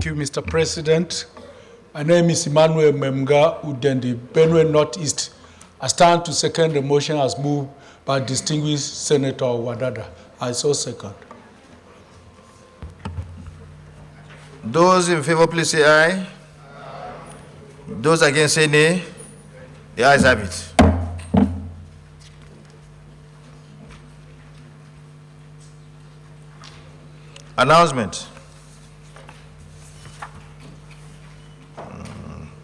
Thank you, Mr. President. My name is Emmanuel Memga Udendi, Benue Northeast. I stand to second the motion as moved by distinguished Senator Wadada. I so second. Those in favor, please say aye. Those against, say nay. The ayes have it. Announcement.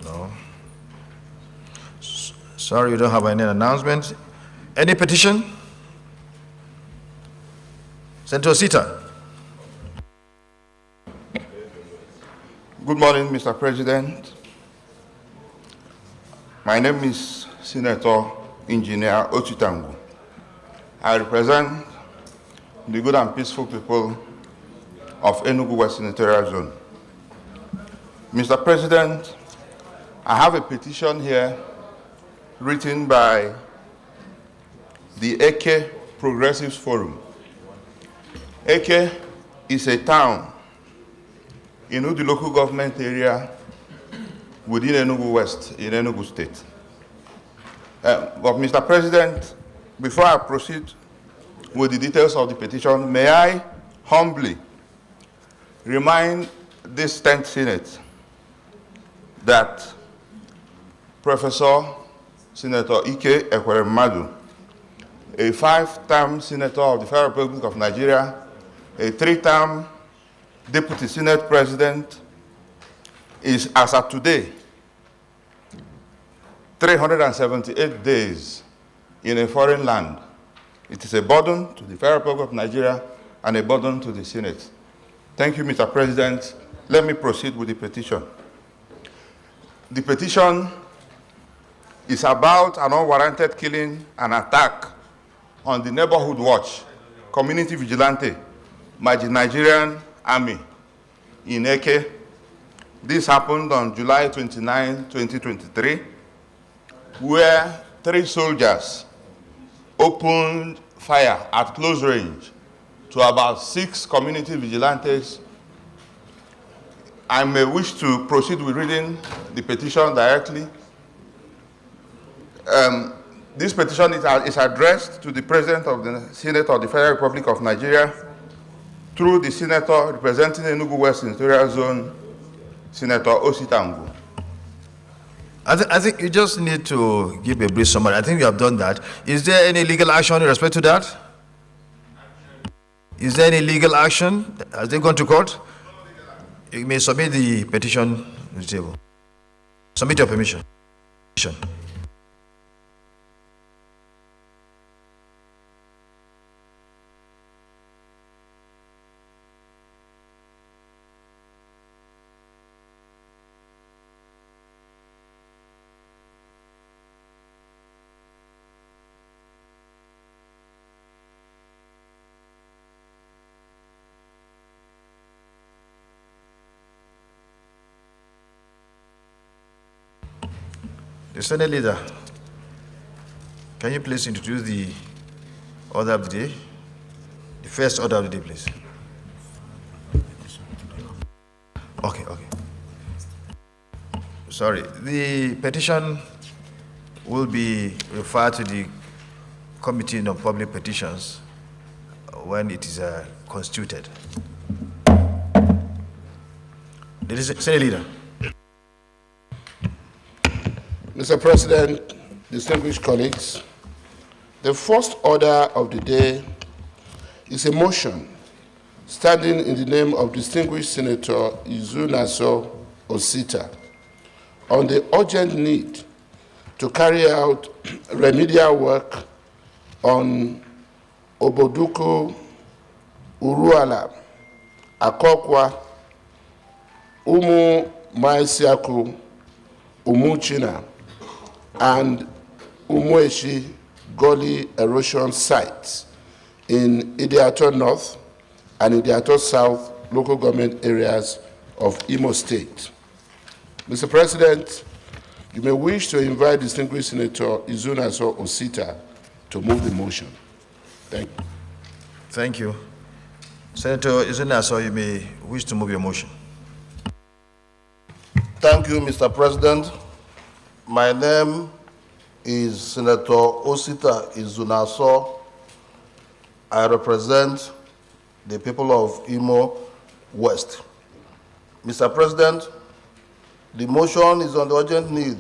No. Sorry, we don't have any announcement. Any petition? Senator Sita. Good morning, Mr. President. My name is Senator Engineer Ochitangu. I represent the good and peaceful people of Enugu West Senatorial Zone. Mr. President, I have a petition here written by the Eke Progressives Forum. Eke is a town in the local government area within Enugu West in Enugu State. But Mr. President, before I proceed with the details of the petition, may I humbly remind this 10th Senate that Professor Senator Ike Ekweremadu, a 5-term Senator of the Federal Republic of Nigeria, a 3-term Deputy Senate President, is, as of today, 378 days in a foreign land. It is a burden to the Federal Republic of Nigeria and a burden to the Senate. Thank you, Mr. President. Let me proceed with the petition. The petition is about an unwarranted killing and attack on the Neighborhood Watch, community vigilante, by the Nigerian Army in Eke. This happened on July 29, 2023, where 3 soldiers opened fire at close range to about 6 community vigilantes. I may wish to proceed with reading the petition directly. This petition is addressed to the President of the Senate of the Federal Republic of Nigeria through the Senator representing Enugu West Senatorial Zone, Senator Ositangu. I think you just need to give a brief summary. I think you have done that. Is there any legal action in respect to that? Is there any legal action? Has they gone to court? You may submit the petition to the table. Submit your permission. The Senate Leader, can you please introduce the order of the day? The first order of the day, please. Okay. Sorry, the petition will be referred to the Committee on Public Petitions when it is constituted. The Senate Leader. Mr. President, distinguished colleagues, the first order of the day is a motion standing in the name of distinguished Senator Izunaso Osita on the urgent need to carry out remedial work on Oboduku, Uruala, Akokwa, Umu Maisiaku, Umuchina, and Umueshi Gully erosion sites in Idiato North and Idiato South local government areas of Imo State. Mr. President, you may wish to invite distinguished Senator Izunaso Osita to move the motion. Thank you. Thank you. Senator Izunaso, you may wish to move your motion. Thank you, Mr. President. My name is Senator Osita Izunaso. I represent the people of Imo West. Mr. President, the motion is on the urgent need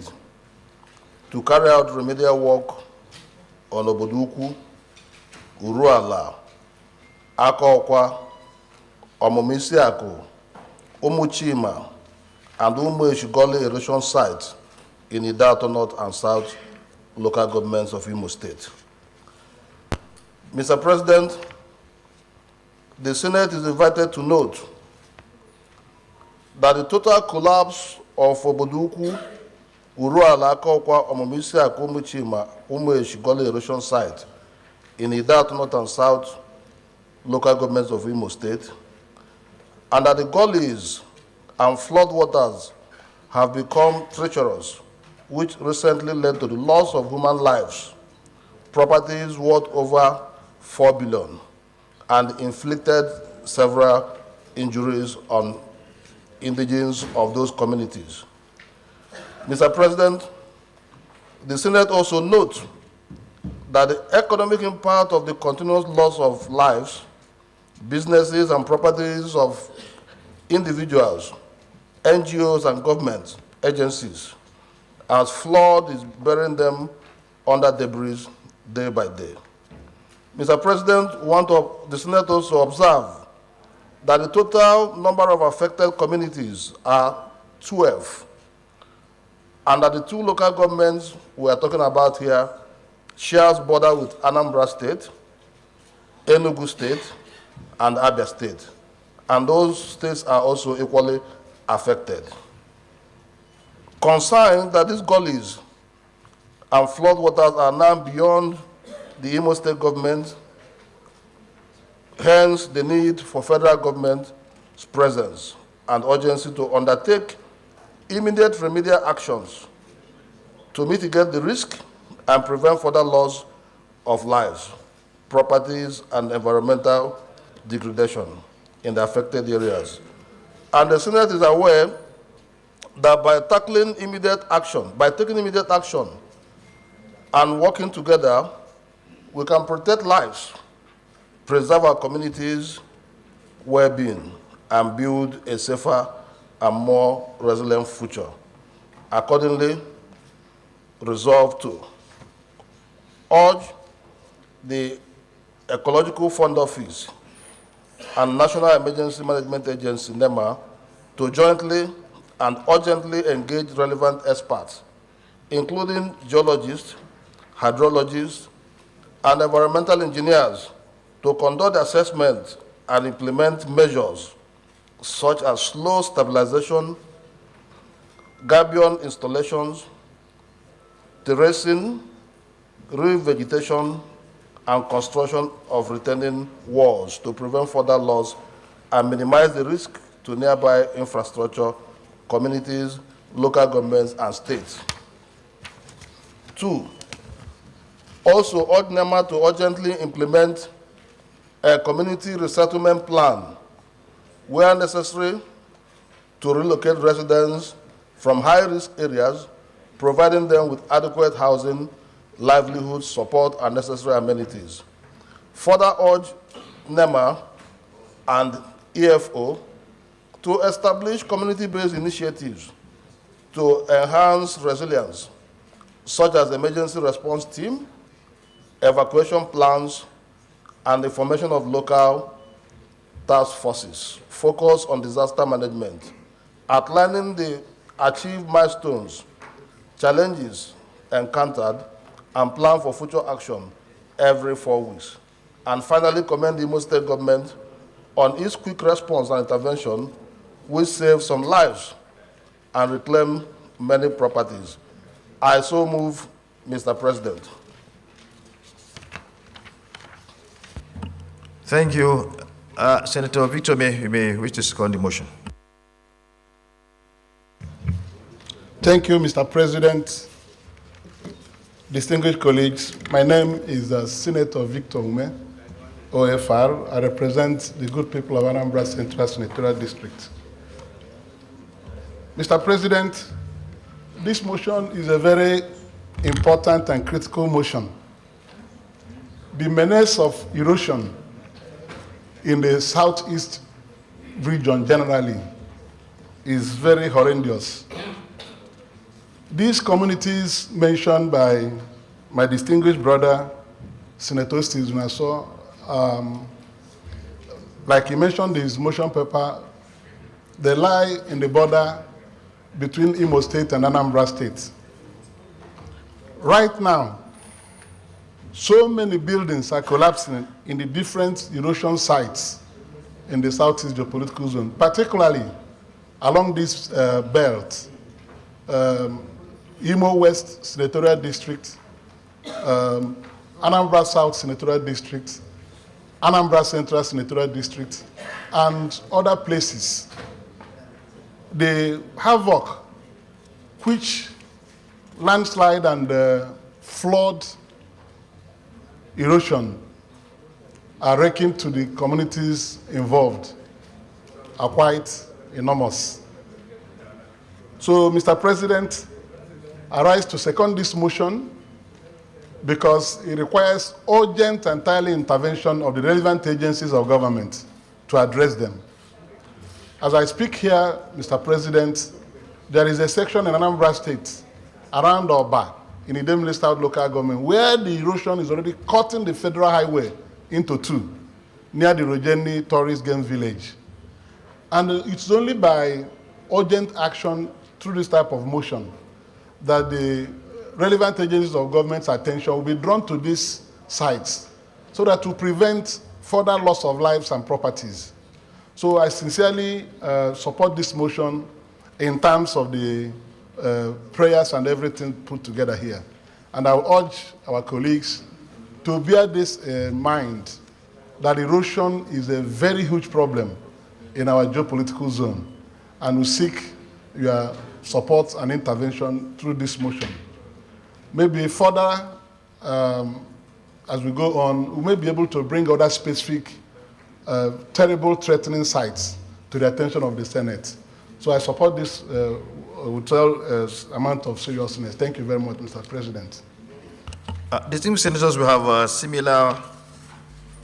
to carry out remedial work on Oboduku, Uruala, Akaokwa, Omomisiako, Umuchima, and Umueshigole erosion sites in Idato North and South local governments of Imo State. Mr. President, the Senate is invited to note that the total collapse of Oboduku, Uruala, Akaokwa, Omomisiako, Umuchima, Umueshigole erosion site in Idato North and South local governments of Imo State, and that the gullies and flood waters have become treacherous, which recently led to the loss of human lives, properties worth over 4 billion, and inflicted several injuries on indigents of those communities. Mr. President, the Senate also notes that the economic impact of the continuous loss of lives, businesses, and properties of individuals, NGOs, and government agencies, as flood is burying them under debris day by day. Mr. President, the Senate also observe that the total number of affected communities are 12, and that the 2 local governments we are talking about here shares border with Anambra State, Enugu State, and Abia State, and those states are also equally affected. Concerned that these gullies and flood waters are now beyond the Imo State government, hence the need for federal government's presence and urgency to undertake immediate remedial actions to mitigate the risk and prevent further loss of lives, properties, and environmental degradation in the affected areas. And the Senate is aware that by taking immediate action and working together, we can protect lives, preserve our communities' well-being, and build a safer and more resilient future. Accordingly, resolve to urge the Ecological Fund Office and National Emergency Management Agency, NEMA, to jointly and urgently engage relevant experts, including geologists, hydrologists, and environmental engineers, to conduct assessment and implement measures such as slow stabilization, gabion installations, terracing, revegetation, and construction of retaining walls to prevent further loss and minimize the risk to nearby infrastructure, communities, local governments, and states. 2, also urge NEMA to urgently implement a community resettlement plan where necessary to relocate residents from high-risk areas, providing them with adequate housing, livelihood support, and necessary amenities. Further urge NEMA and EFO to establish community-based initiatives to enhance resilience, such as emergency response team, evacuation plans, and the formation of local task forces focused on disaster management, outlining the achieved milestones, challenges encountered, and plan for future action every 4 weeks. And finally, commend the Imo State government on its quick response and intervention, which saved some lives and reclaimed many properties. I so move, Mr. President. Thank you. Senator Victor, you may wish to second the motion. Thank you, Mr. President. Distinguished colleagues, my name is Senator Victor Ume, OFR. I represent the good people of Anambra Central Senatorial District. Mr. President, this motion is a very important and critical motion. The menace of erosion in the southeast region generally is very horrendous. These communities mentioned by my distinguished brother, Senator Steve Nassau, like he mentioned in his motion paper, they lie in the border between Imo State and Anambra State. Right now, so many buildings are collapsing in the different erosion sites in the southeast geopolitical zone, particularly along this belt, Imo West Senatorial District, Anambra South Senatorial District, Anambra Central Senatorial District, and other places. The havoc which landslide and flood erosion are wreaking to the communities involved are quite enormous. So, Mr. President, I rise to second this motion because it requires urgent and timely intervention of the relevant agencies of government to address them. As I speak here, Mr. President, there is a section in Anambra State around Oba, in Idemili South local government, where the erosion is already cutting the federal highway into two, near the Rojeni Tourist Game Village. And it's only by urgent action through this type of motion that the relevant agencies of government's attention will be drawn to these sites so that to prevent further loss of lives and properties. So I sincerely support this motion in terms of the prayers and everything put together here. And I will urge our colleagues to bear this in mind, that erosion is a very huge problem in our geopolitical zone, and we seek your support and intervention through this motion. Maybe further, as we go on, we may be able to bring other specific terrible threatening sites to the attention of the Senate. So I support this with all amount of seriousness. Thank you very much, Mr. President. Distinguished senators, we have a similar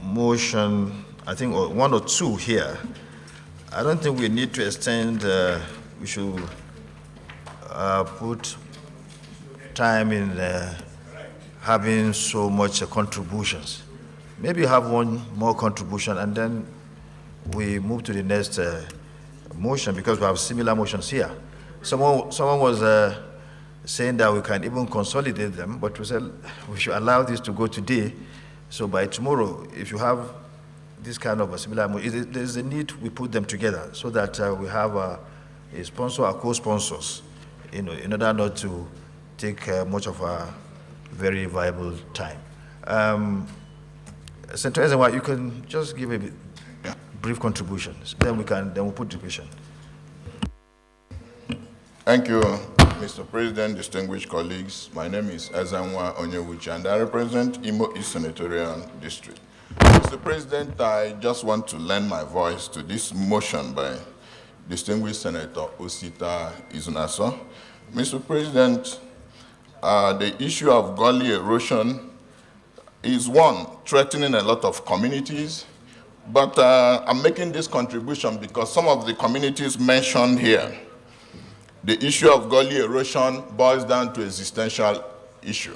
motion, I think one or two here. I don't think we need to extend, we should put time in having so much contributions. Maybe have one more contribution and then we move to the next motion, because we have similar motions here. Someone was saying that we can even consolidate them, but we said we should allow this to go today. So by tomorrow, if you have this kind of a similar motion, there's a need we put them together so that we have a sponsor or co-sponsors, in order not to take much of a very viable time. Senator Ezenwa, you can just give a brief contribution, then we'll put the question. Thank you, Mr. President, distinguished colleagues. My name is Ezenwa Onyewuchi, and I represent Imo East Senatorial District. Mr. President, I just want to lend my voice to this motion by distinguished Senator Osita Izunaso. Mr. President, the issue of gully erosion is one threatening a lot of communities, but I'm making this contribution because some of the communities mentioned here, the issue of gully erosion boils down to existential issue.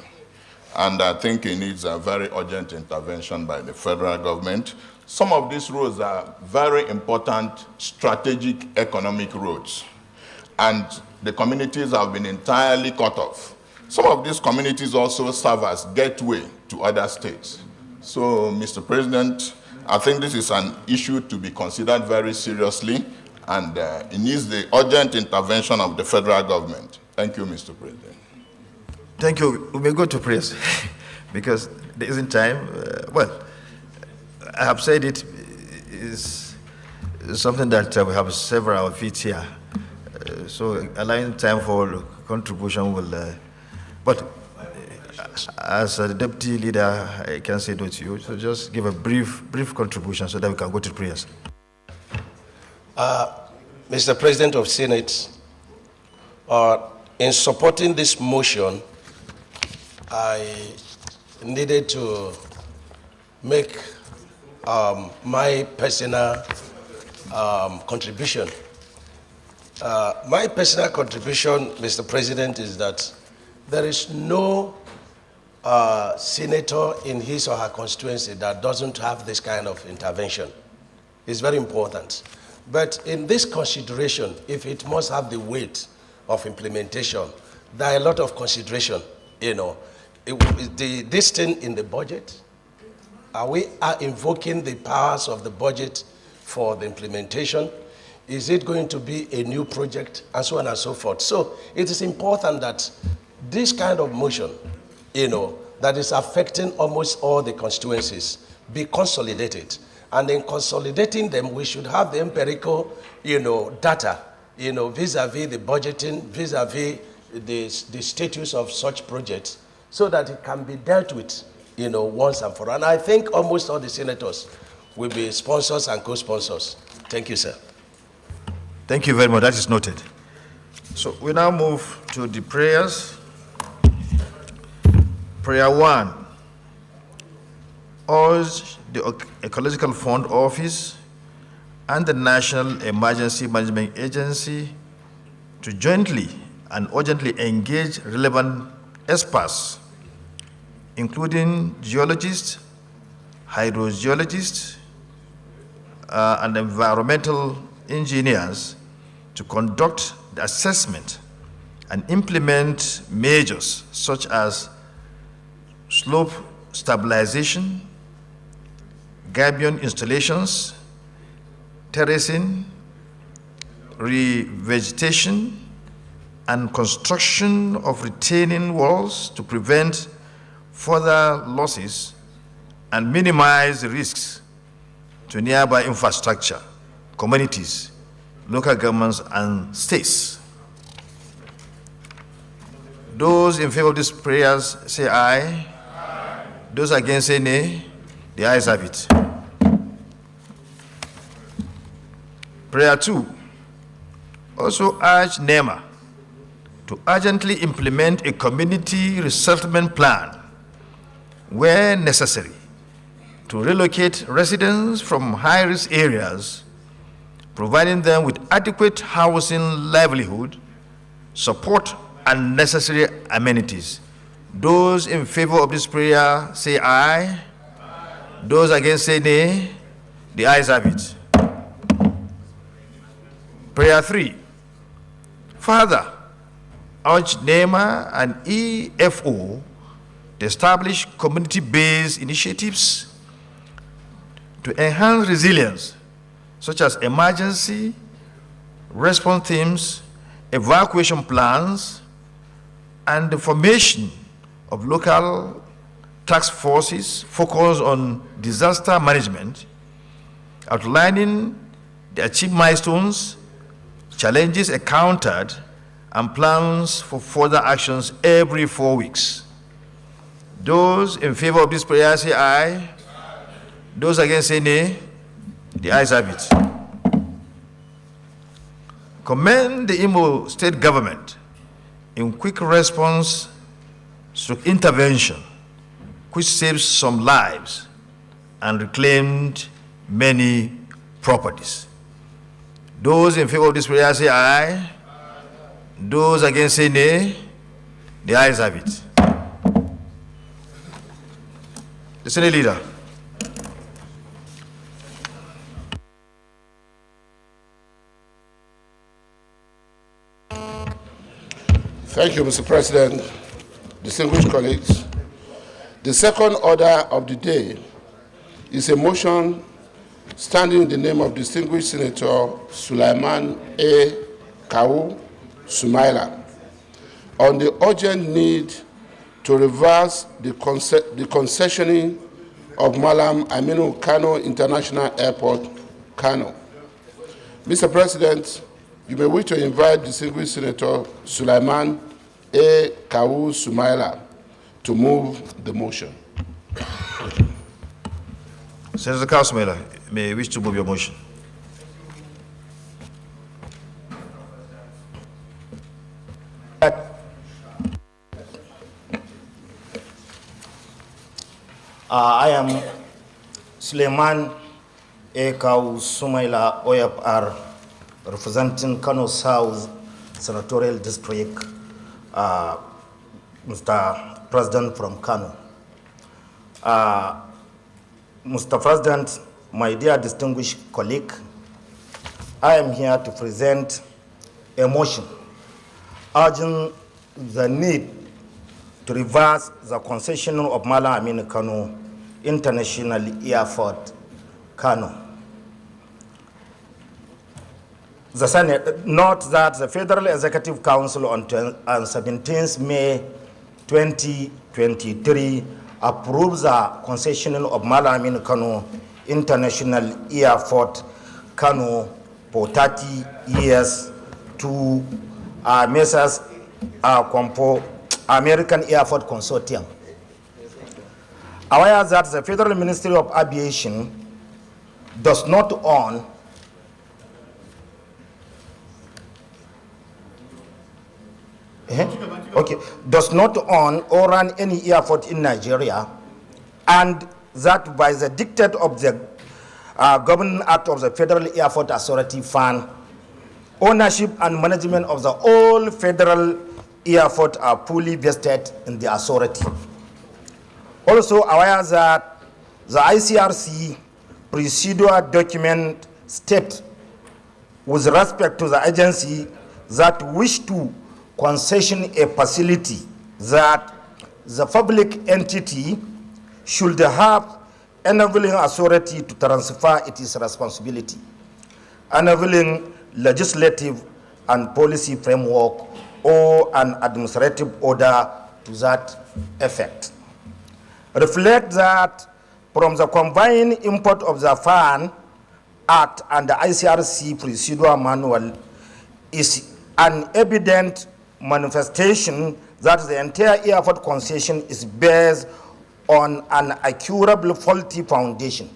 And I think it needs a very urgent intervention by the federal government. Some of these roads are very important strategic economic roads, and the communities have been entirely cut off. Some of these communities also serve as gateway to other states. So, Mr. President, I think this is an issue to be considered very seriously, and it needs the urgent intervention of the federal government. Thank you, Mr. President. Thank you. We may go to prayers because there isn't time. Well, I have said it is something that we have several of it here. So allowing time for contribution will, but as a deputy leader, I can say no to you. So just give a brief contribution so that we can go to prayers. Mr. President of Senate, In supporting this motion, I needed to make my personal contribution. My personal contribution, Mr. President, is that there is no senator in his or her constituency that doesn't have this kind of intervention. It's very important. But in this consideration, if it must have the weight of implementation, there are a lot of consideration, you know. This thing in the budget, are we invoking the powers of the budget for the implementation? Is it going to be a new project, and so on and so forth? So it is important that this kind of motion, you know, that is affecting almost all the constituencies, be consolidated. And in consolidating them, we should have the empirical, you know, data, you know, vis-a-vis the budgeting, vis-a-vis the status of such projects, so that it can be dealt with, you know, once and for all. And I think almost all the senators will be sponsors and co-sponsors. Thank you, sir. Thank you very much. That is noted. So we now move to the prayers. Prayer 1. Urge the Ecological Fund Office and the National Emergency Management Agency to jointly and urgently engage relevant experts, including geologists, hydrogeologists, and environmental engineers, to conduct the assessment and implement measures such as slope stabilization, gabion installations, terracing, revegetation, and construction of retaining walls to prevent further losses and minimize the risks to nearby infrastructure, communities, local governments, and states. Those in favor of these prayers say aye. Aye. Those against say nay. The ayes have it. Prayer 2. Also urge NEMA to urgently implement a community resettlement plan where necessary to relocate residents from high-risk areas, providing them with adequate housing, livelihood, support, and necessary amenities. Those in favor of this prayer say aye. Those against say nay. The ayes have it. Prayer 3. Further, urge NEMA and EFO to establish community-based initiatives to enhance resilience, such as emergency response teams, evacuation plans, and the formation of local task forces focused on disaster management, outlining the achieved milestones, challenges encountered, and plans for further actions every 4 weeks. Those in favor of this prayer say aye. Aye. Those against say nay. The ayes have it. Commend the Imo State Government in quick response to intervention, which saved some lives and reclaimed many properties. Those in favor of this prayer say aye. Aye. Those against say nay. The ayes have it. The Senate Leader. Thank you, Mr. President. Distinguished colleagues, the second order of the day is a motion standing in the name of distinguished Senator Sulaiman A. Kawu Sumaila on the urgent need to reverse the concessioning of Malam Aminu Kano International Airport, Kano. Mr. President, you may wish to invite distinguished Senator Sulaiman A. Kawu Sumaila to move the motion. Senator Kawu Sumaila, may wish to move your motion. I am Suleiman Ekau Sumaila OFR, representing Kano South Senatorial District, Mr. President from Kano. Mr. President, my dear distinguished colleague, I am here to present a motion urging the need to reverse the concession of Malam Aminu Kano International Airport, Kano. The Senate notes that the Federal Executive Council on 17th May 2023 approves the concession of Malam Aminu Kano International Airport, Kano, for 30 years to Messrs. American Airport Consortium. Aware that the Federal Ministry of Aviation does not own or run any airport in Nigeria, and that by the dictate of the Governing Act of the Federal Airport Authority Fund, ownership and management of the all federal airport are fully vested in the authority. Also aware that the ICRC procedure document states with respect to the agency that wish to concession a facility that the public entity should have enabling authority to transfer its responsibility, enabling legislative and policy framework or an administrative order to that effect. Reflect that from the combined import of the Fund Act and the ICRC Procedure Manual is an evident manifestation that the entire airport concession is based on an incurable faulty foundation.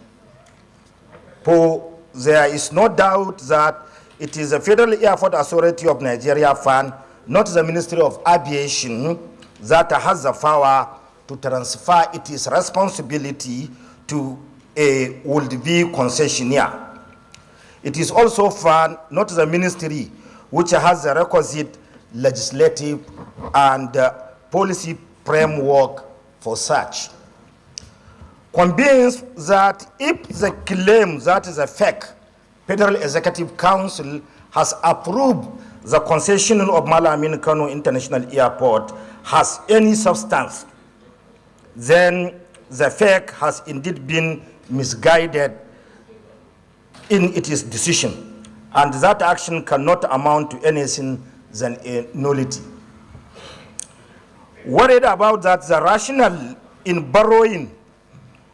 For there is no doubt that it is the Federal Airport Authority of Nigeria Fund, not the Ministry of Aviation, that has the power to transfer its responsibility to a would-be concessionaire. It is also Fund, not the Ministry, which has the requisite legislative and policy framework for such. Convinced that if the claim that is a fake, Federal Executive Council has approved the concession of Malam Aminu Kano International Airport has any substance, then the fake has indeed been misguided in its decision, and that action cannot amount to anything than a nullity. Worried about that, the rationale in borrowing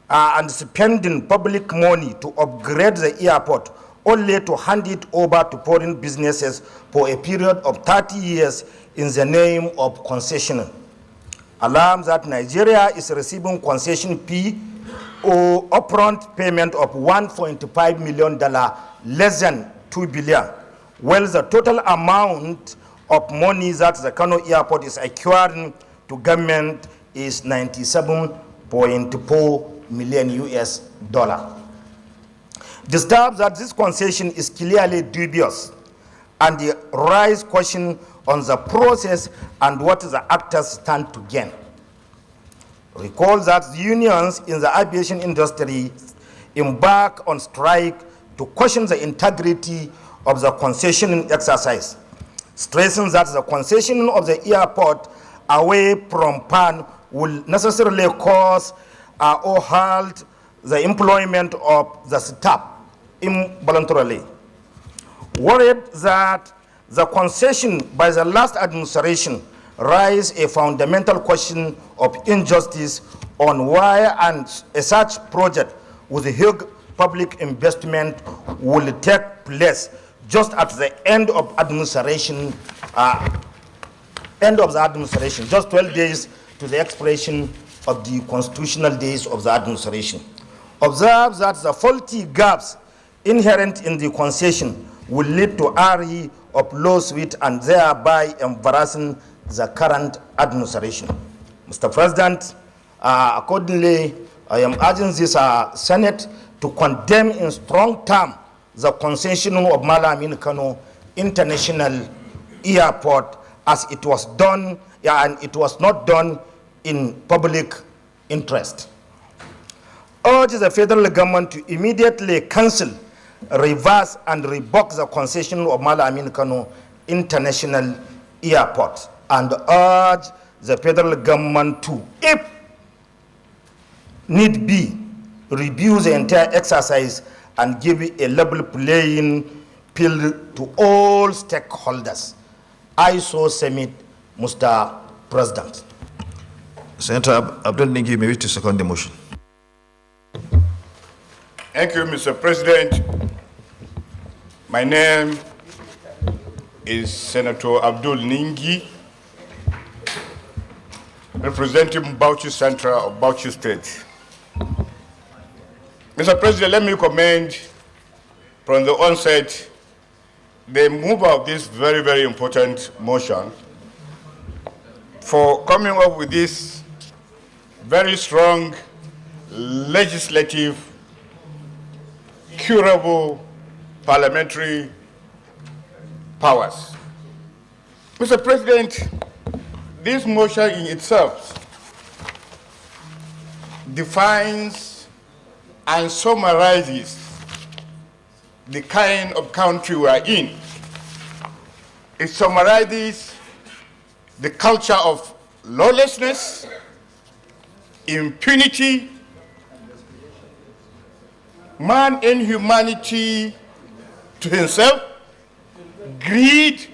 and spending public money to upgrade the airport only to hand it over to foreign businesses for a period of 30 years in the name of concession. Alarms that Nigeria is receiving concession fee or upfront payment of $1.5 million, less than $2 billion, while the total amount of money that the Kano Airport is acquiring to government is $97.4 million US. Disturbs that this concession is clearly dubious and raise question on the process and what the actors stand to gain. Recall that the unions in the aviation industry embark on strike to question the integrity of the concession exercise, stressing that the concession of the airport away from PAN will necessarily cause or halt the employment of the staff involuntarily. Worried that the concession by the last administration raised a fundamental question of injustice on why such project with huge public investment will take place just at the end of administration, just 12 days to the expiration of the constitutional days of the administration. Observe that the faulty gaps inherent in the concession will lead to array of lawsuits and thereby embarrassing the current administration. Mr. President, accordingly, I am urging this Senate to condemn in strong terms the concession of Malam Aminu Kano International Airport as it was done, and it was not done in public interest. Urge the federal government to immediately cancel, reverse, and revoke the concession of Malam Aminu Kano International Airport, and urge the federal government to, if need be, review the entire exercise and give a level playing field to all stakeholders. I so submit, Mr. President. Senator Abdul Ningi, may wish to second the motion. Thank you, Mr. President. My name is Senator Abdul Ningi, representing Bauchi Central of Bauchi State. Mr. President, let me commend from the onset the mover of this very, very important motion for coming up with this very strong legislative, curable parliamentary powers. Mr. President, this motion in itself defines and summarizes the kind of country we are in. It summarizes the culture of lawlessness, impunity, man inhumanity to himself, greed,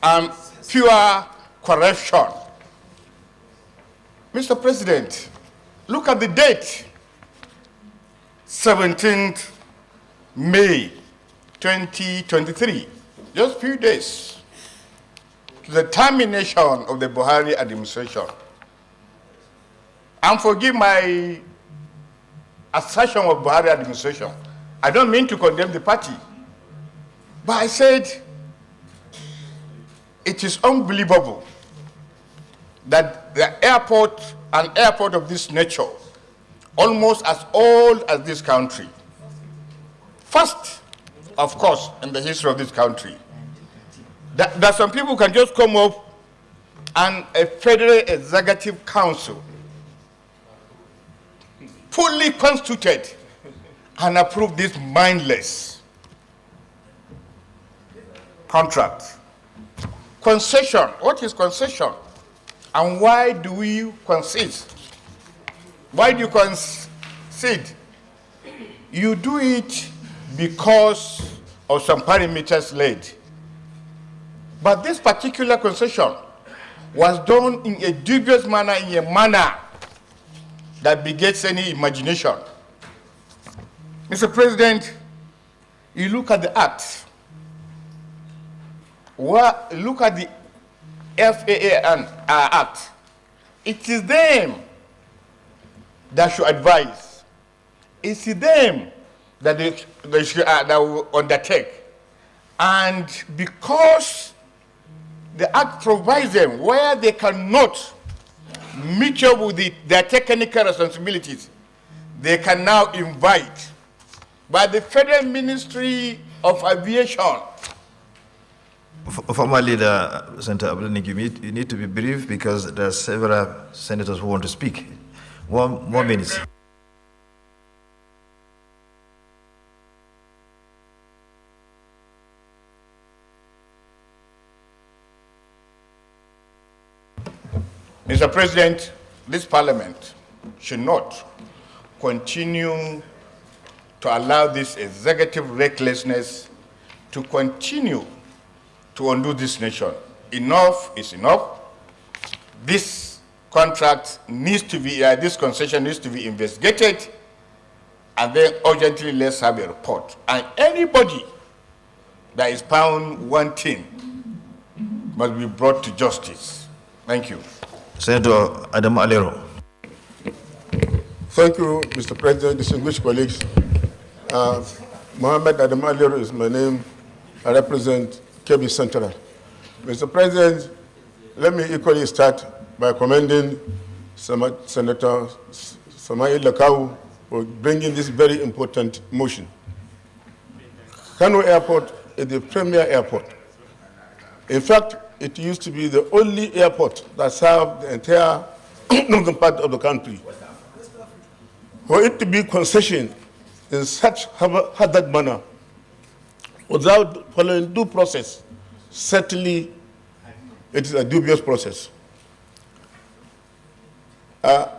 and pure corruption. Mr. President, look at the date, 17th May 2023, just a few days to the termination of the Buhari administration. And forgive my assertion of Buhari administration. I don't mean to condemn the party, but I said it is unbelievable that the airport, an airport of this nature, almost as old as this country, first, of course, in the history of this country, that some people can just come up and a federal executive council fully constituted and approve this mindless contract. Concession, what is concession? And why do we concede? Why do you concede? You do it because of some parameters laid. But this particular concession was done in a dubious manner, in a manner that begets any imagination. Mr. President, you look at the act. Look at the FAA Act. It is them that should advise. It's them that they will undertake. And because the Act provides them where they cannot meet up with their technical responsibilities, they can now invite by the Federal Ministry of Aviation. Former Leader, Senator Abdul Ningi, you need to be brief because there are several senators who want to speak. 1 minute. Mr. President, this parliament should not continue to allow this executive recklessness to continue to undo this nation. Enough is enough. This contract needs to be, this concession needs to be investigated, and then urgently let's have a report. And anybody that is found wanting must be brought to justice. Thank you. Senator Adam Alero. Thank you, Mr. President, distinguished colleagues. Mohammed Adam Alero is my name. I represent Kebbi Central. Mr. President, let me equally start by commending Senator Samail Lakau, for bringing this very important motion. Kano Airport is the premier airport. In fact, it used to be the only airport that served the entire northern part of the country. For it to be concession in such hazard manner, without following due process, certainly it is a dubious process.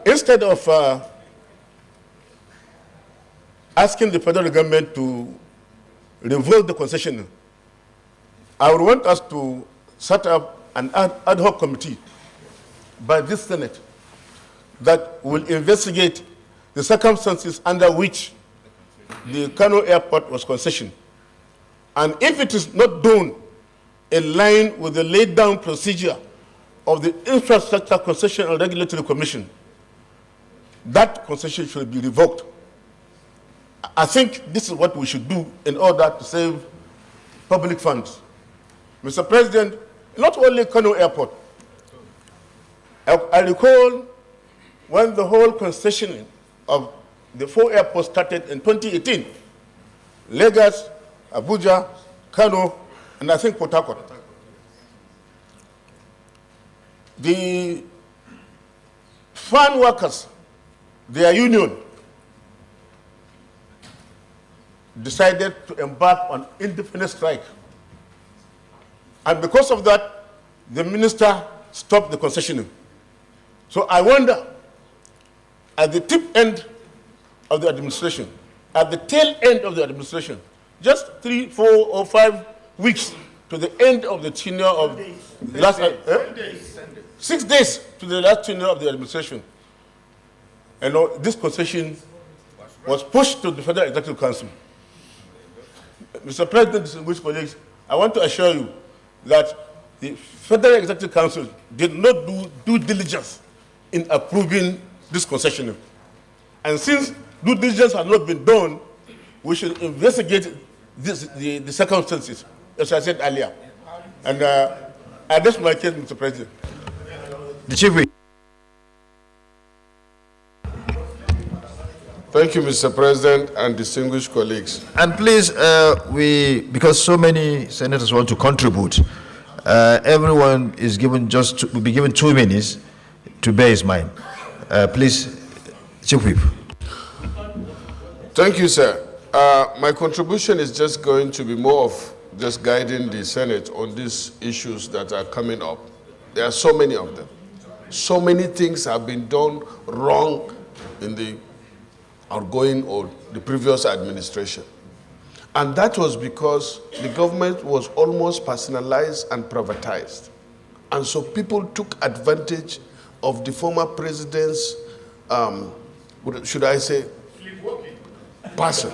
Instead of asking the federal government to revoke the concession, I would want us to set up an ad hoc committee by this Senate that will investigate the circumstances under which the Kano Airport was concessioned. And if it is not done in line with the laid down procedure of the Infrastructure Concession and Regulatory Commission, that concession should be revoked. I think this is what we should do in order to save public funds. Mr. President, not only Kano Airport. I recall when the whole concessioning of the 4 airports started in 2018, Lagos, Abuja, Kano, and I think Port Harcourt. The farm workers, their union, decided to embark on indefinite strike. And because of that, the minister stopped the concessioning. So I wonder, at the tip end of the administration, at the tail end of the administration, just 3, 4, or 5 weeks to the end of the tenure of the last 6 days to the last tenure of the administration. And this concession was pushed to the Federal Executive Council. Mr. President, distinguished colleagues, I want to assure you that the Federal Executive Council did not do due diligence in approving this concession. And since due diligence has not been done, we should investigate the circumstances, as I said earlier. And that's my case, Mr. President. The Chief Whip. Thank you, Mr. President and distinguished colleagues. And please, because so many senators want to contribute, everyone is given will be given 2 minutes to bear his mind. Please, Chief Whip. Thank you, sir. My contribution is just going to be more of just guiding the Senate on these issues that are coming up. There are so many of them. So many things have been done wrong in the outgoing or the previous administration. And that was because the government was almost personalized and privatized. And so people took advantage of the former president's, should I say, person.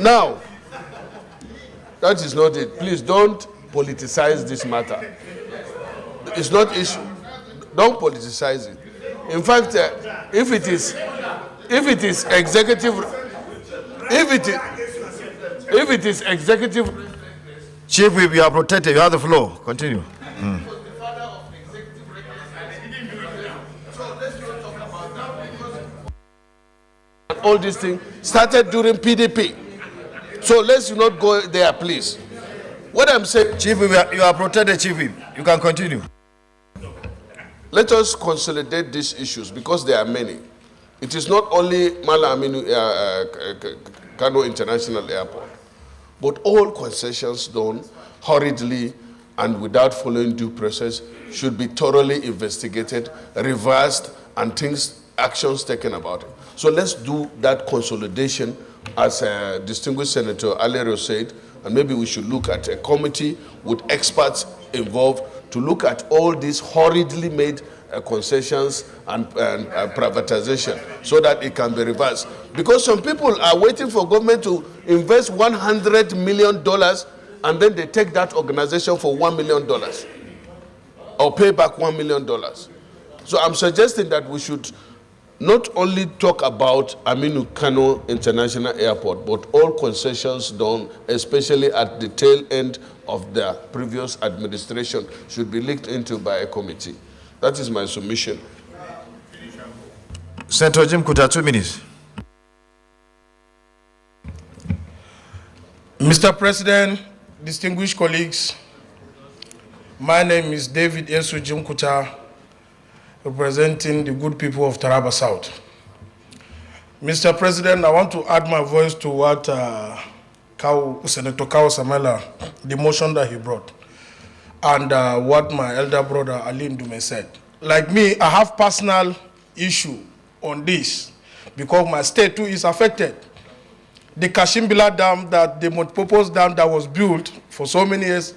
Now, that is not it. Please don't politicize this matter. It's not issue. Don't politicize it. In fact, if it is executive, Chief Whip, you are protected. You have the floor. Continue. All these things started during PDP. So let's not go there, please. What I'm saying, Chief Whip, you are protected, Chief Whip. You can continue. let us consolidate these issues because there are many. It is not only Malam Aminu Kano International Airport, but all concessions done hurriedly and without following due process should be thoroughly investigated, reversed, and actions taken about it. So let's do that consolidation, as distinguished Senator Alero said, and maybe we should look at a committee with experts involved to look at all these hurriedly made concessions and privatization so that it can be reversed. Because some people are waiting for government to invest $100 million and then they take that organization for $1 million or pay back $1 million. So I'm suggesting that we should not only talk about Aminu Kano International Airport, but all concessions done, especially at the tail end of the previous administration, should be looked into by a committee. That is my submission. Senator Jim Kuta, 2 minutes. Mr. President, distinguished colleagues, my name is David Esu Jim Kuta, representing the good people of Taraba South. Mr. President, I want to add my voice to what Senator Kao Samela, the motion that he brought, and what my elder brother Ali Ndume said. Like me, I have personal issue on this because my state too is affected. The Kashimbila Dam, that the multipurpose dam that was built for so many years,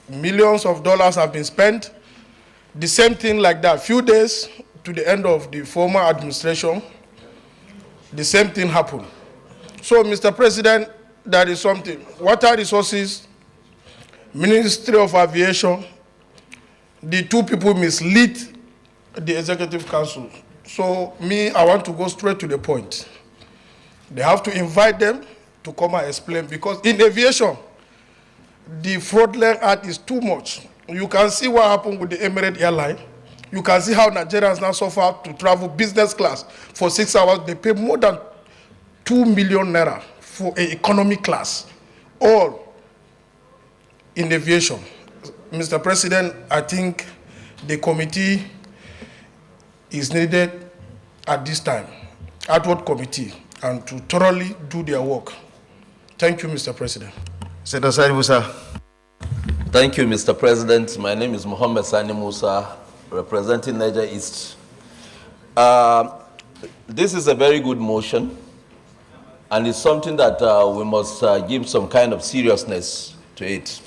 millions of dollars have been spent. The same thing like that, few days to the end of the former administration, the same thing happened. So, Mr. President, that is something. Water resources, Ministry of Aviation, the two people mislead the Executive Council. So, me, I want to go straight to the point. They have to invite them to come and explain, because in aviation, the fraudulent act is too much. You can see what happened with the Emirates airline. You can see how Nigerians now suffer to travel business class for 6 hours. They pay more than 2 million naira for an economy class, all in aviation. Mr. President, I think the committee is needed at this time, Outward Committee, and to thoroughly do their work. Thank you, Mr. President. Senator Sani Musa. Thank you, Mr. President. My name is Mohammed Sani Musa, representing Niger East. This is a very good motion, and it's something that we must give some kind of seriousness to it.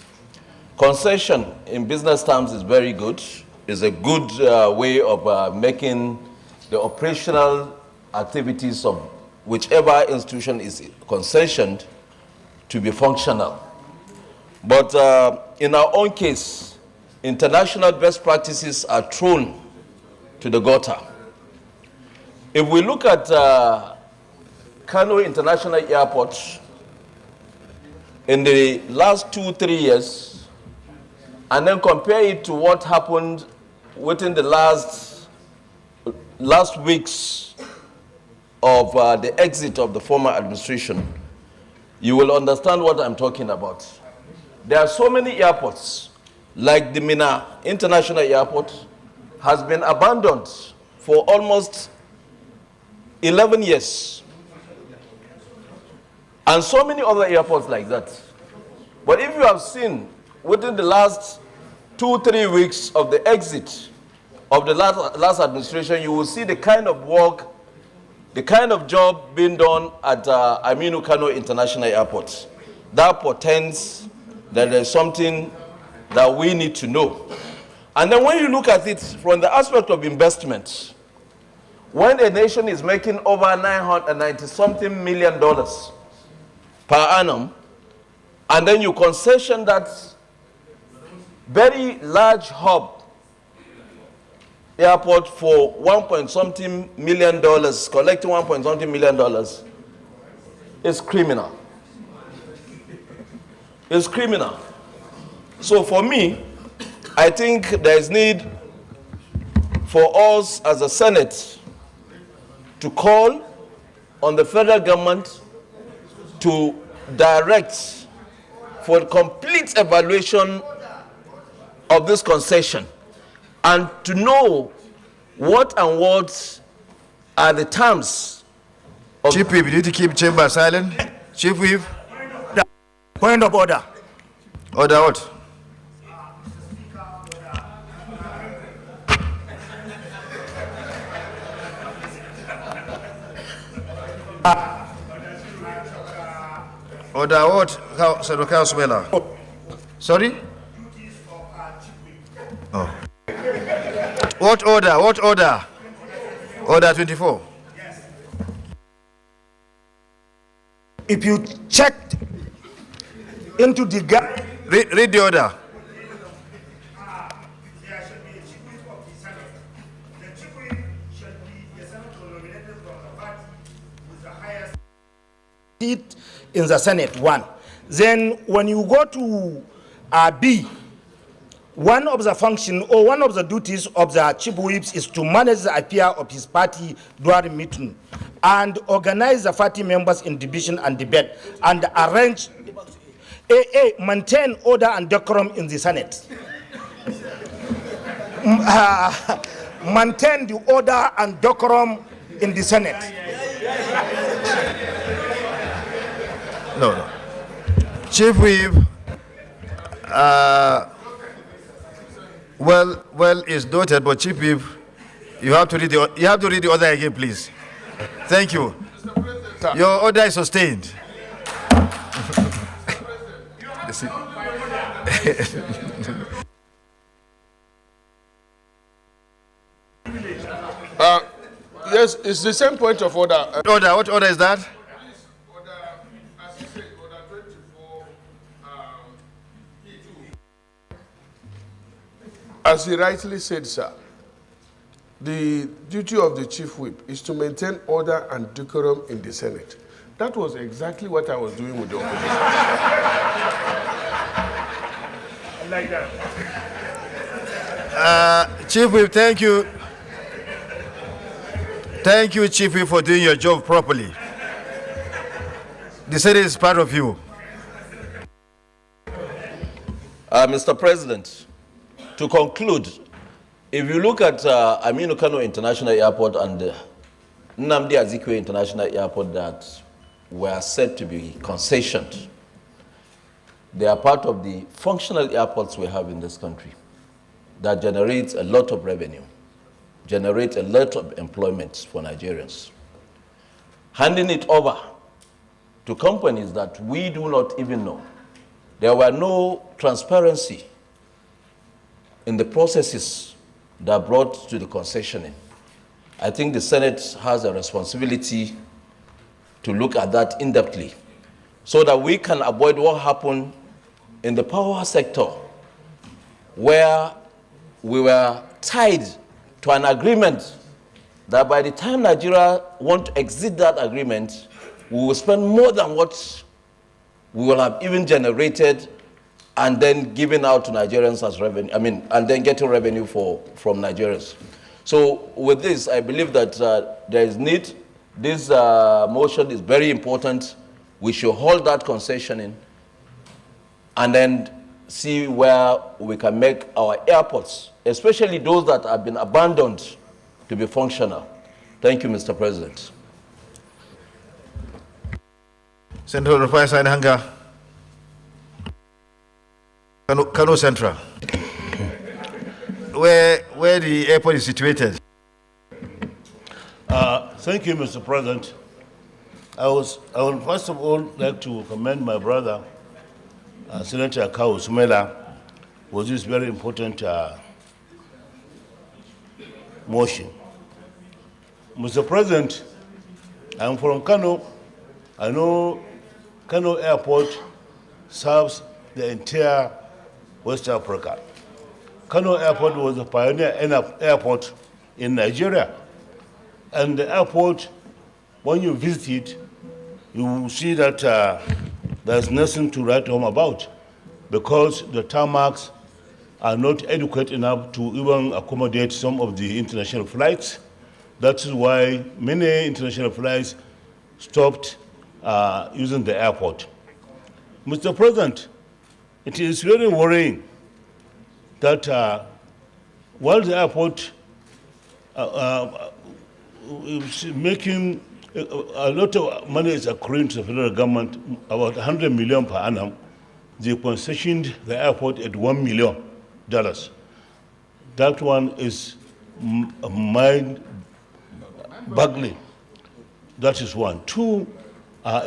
Concession in business terms is very good. It's a good way of making the operational activities of whichever institution is concessioned to be functional. But in our own case, international best practices are thrown to the gutter. If we look at Kano International Airport, in the last 2-3 years, and then compare it to what happened within the last weeks of the exit of the former administration, you will understand what I'm talking about. There are so many airports, like the Mina International Airport has been abandoned for almost 11 years. And so many other airports like that. But if you have seen within the last 2-3 weeks of the exit of the last administration, you will see the kind of work, the kind of job being done at Aminu Kano International Airport. That portends that there's something that we need to know. And then when you look at it from the aspect of investment, when a nation is making over $990-something million per annum, and then you concession that very large hub airport for $1.something million, collecting $1.something million, is criminal. It's criminal. So for me, I think there is need for us as a Senate to call on the federal government to direct for complete evaluation of this concession and to know what are the terms of... Chief Whip, you need to keep chamber silent. Chief Whip. Point of order. Order what? Order what? Senator Kausmela. Sorry? Oh. What order? What order? Order 24. If you checked into the gap, Read the order. seat in the Senate, one. Then when you go to B, one of the function or one of the duties of the chief whips is to manage the affair of his party during meeting and organize the party members in division and debate and arrange, maintain order and decorum in the Senate. Maintain the order and decorum in the Senate. No. Chief Whip, well, it's noted, but Chief Whip, you have to read the order again, please. Thank you. Your order is sustained. Yes, it's the same point of order. Order. What order is that? As he rightly said, sir, the duty of the chief whip is to maintain order and decorum in the Senate. That was exactly what I was doing with the opposition. I like that. Chief Whip, thank you. Thank you, Chief Whip, for doing your job properly. The Senate is part of you. Mr. President, to conclude, if you look at Aminu Kano International Airport and Nnamdi Azikiwe International Airport that were said to be concessioned, they are part of the functional airports we have in this country that generates a lot of revenue, generates a lot of employment for Nigerians. Handing it over to companies that we do not even know, there were no transparency in the processes that brought to the concessioning. I think the Senate has a responsibility to look at that in-depthly so that we can avoid what happened in the power sector where we were tied to an agreement that by the time Nigeria want to exit that agreement, we will spend more than what we will have even generated and then giving out to Nigerians as revenue, and then getting revenue from Nigerians. So with this, I believe that there is need. This motion is very important. We should hold that concession in and then see where we can make our airports, especially those that have been abandoned, to be functional. Thank you, Mr. President. Senator Rufai Sainhanga, Kano Central, where the airport is situated. Thank you, Mr. President. I would first of all like to commend my brother, Senator Akau Sumela, for this very important motion. Mr. President, I'm from Kano. I know Kano Airport serves the entire West Africa. Kano Airport was a pioneer airport in Nigeria. And the airport, when you visit it, you will see that there's nothing to write home about because the tarmacs are not adequate enough to even accommodate some of the international flights. That is why many international flights stopped using the airport. Mr. President, it is very worrying that while the airport is making a lot of money is accruing to the federal government, about 100 million per annum, they concessioned the airport at $1 million. That one is mind-boggling. That is one. Two,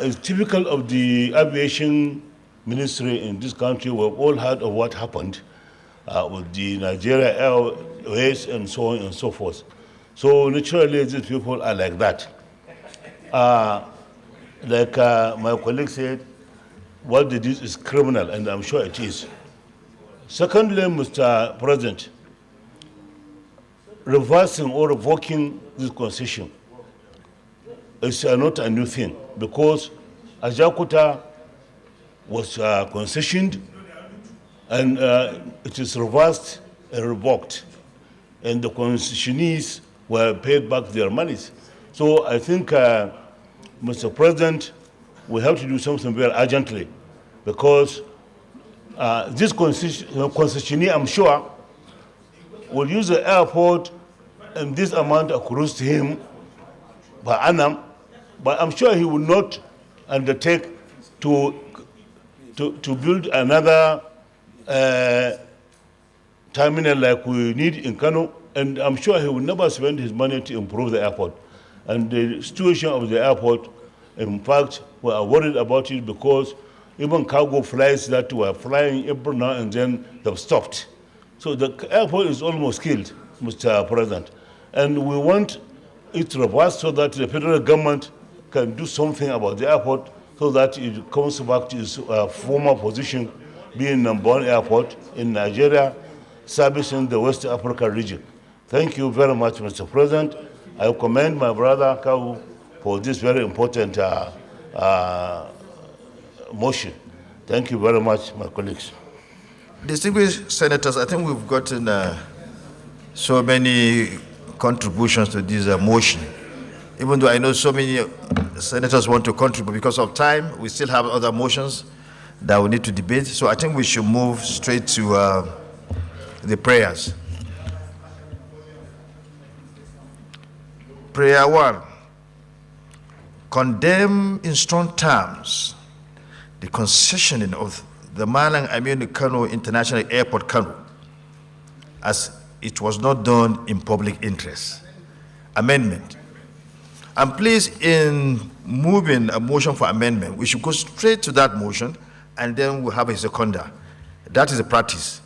is typical of the aviation ministry in this country. We've all heard of what happened with the Nigeria Airways and so on and so forth. So naturally, these people are like that. Like my colleague said, what they did is criminal, and I'm sure it is. Secondly, Mr. President, reversing or revoking this concession is not a new thing because Ajakuta was concessioned and it is reversed and revoked, and the concessionaires were paid back their monies. So I think, Mr. President, we have to do something very urgently, because this concessionaire, I'm sure, will use the airport, and this amount accrues to him per annum, but I'm sure he will not undertake to build another terminal like we need in Kano, and I'm sure he will never spend his money to improve the airport. And the situation of the airport, in fact, we are worried about it, because even cargo flights that were flying every now and then, they've stopped. So the airport is almost killed, Mr. President. And we want it reversed so that the federal government can do something about the airport, so that it comes back to its former position, being number one airport in Nigeria, servicing the West Africa region. Thank you very much, Mr. President. I commend my brother Kawu for this very important motion. Thank you very much, my colleagues. Distinguished senators, I think we've gotten so many contributions to this motion. Even though I know so many senators want to contribute, because of time, we still have other motions that we need to debate. So I think we should move straight to the prayers. Prayer 1. Condemn in strong terms the concessioning of the Malang Aminu Kano International Airport, Kano, as it was not done in public interest. Amendment. And please, in moving a motion for amendment, we should go straight to that motion, and then we'll have a seconder. That is a practice.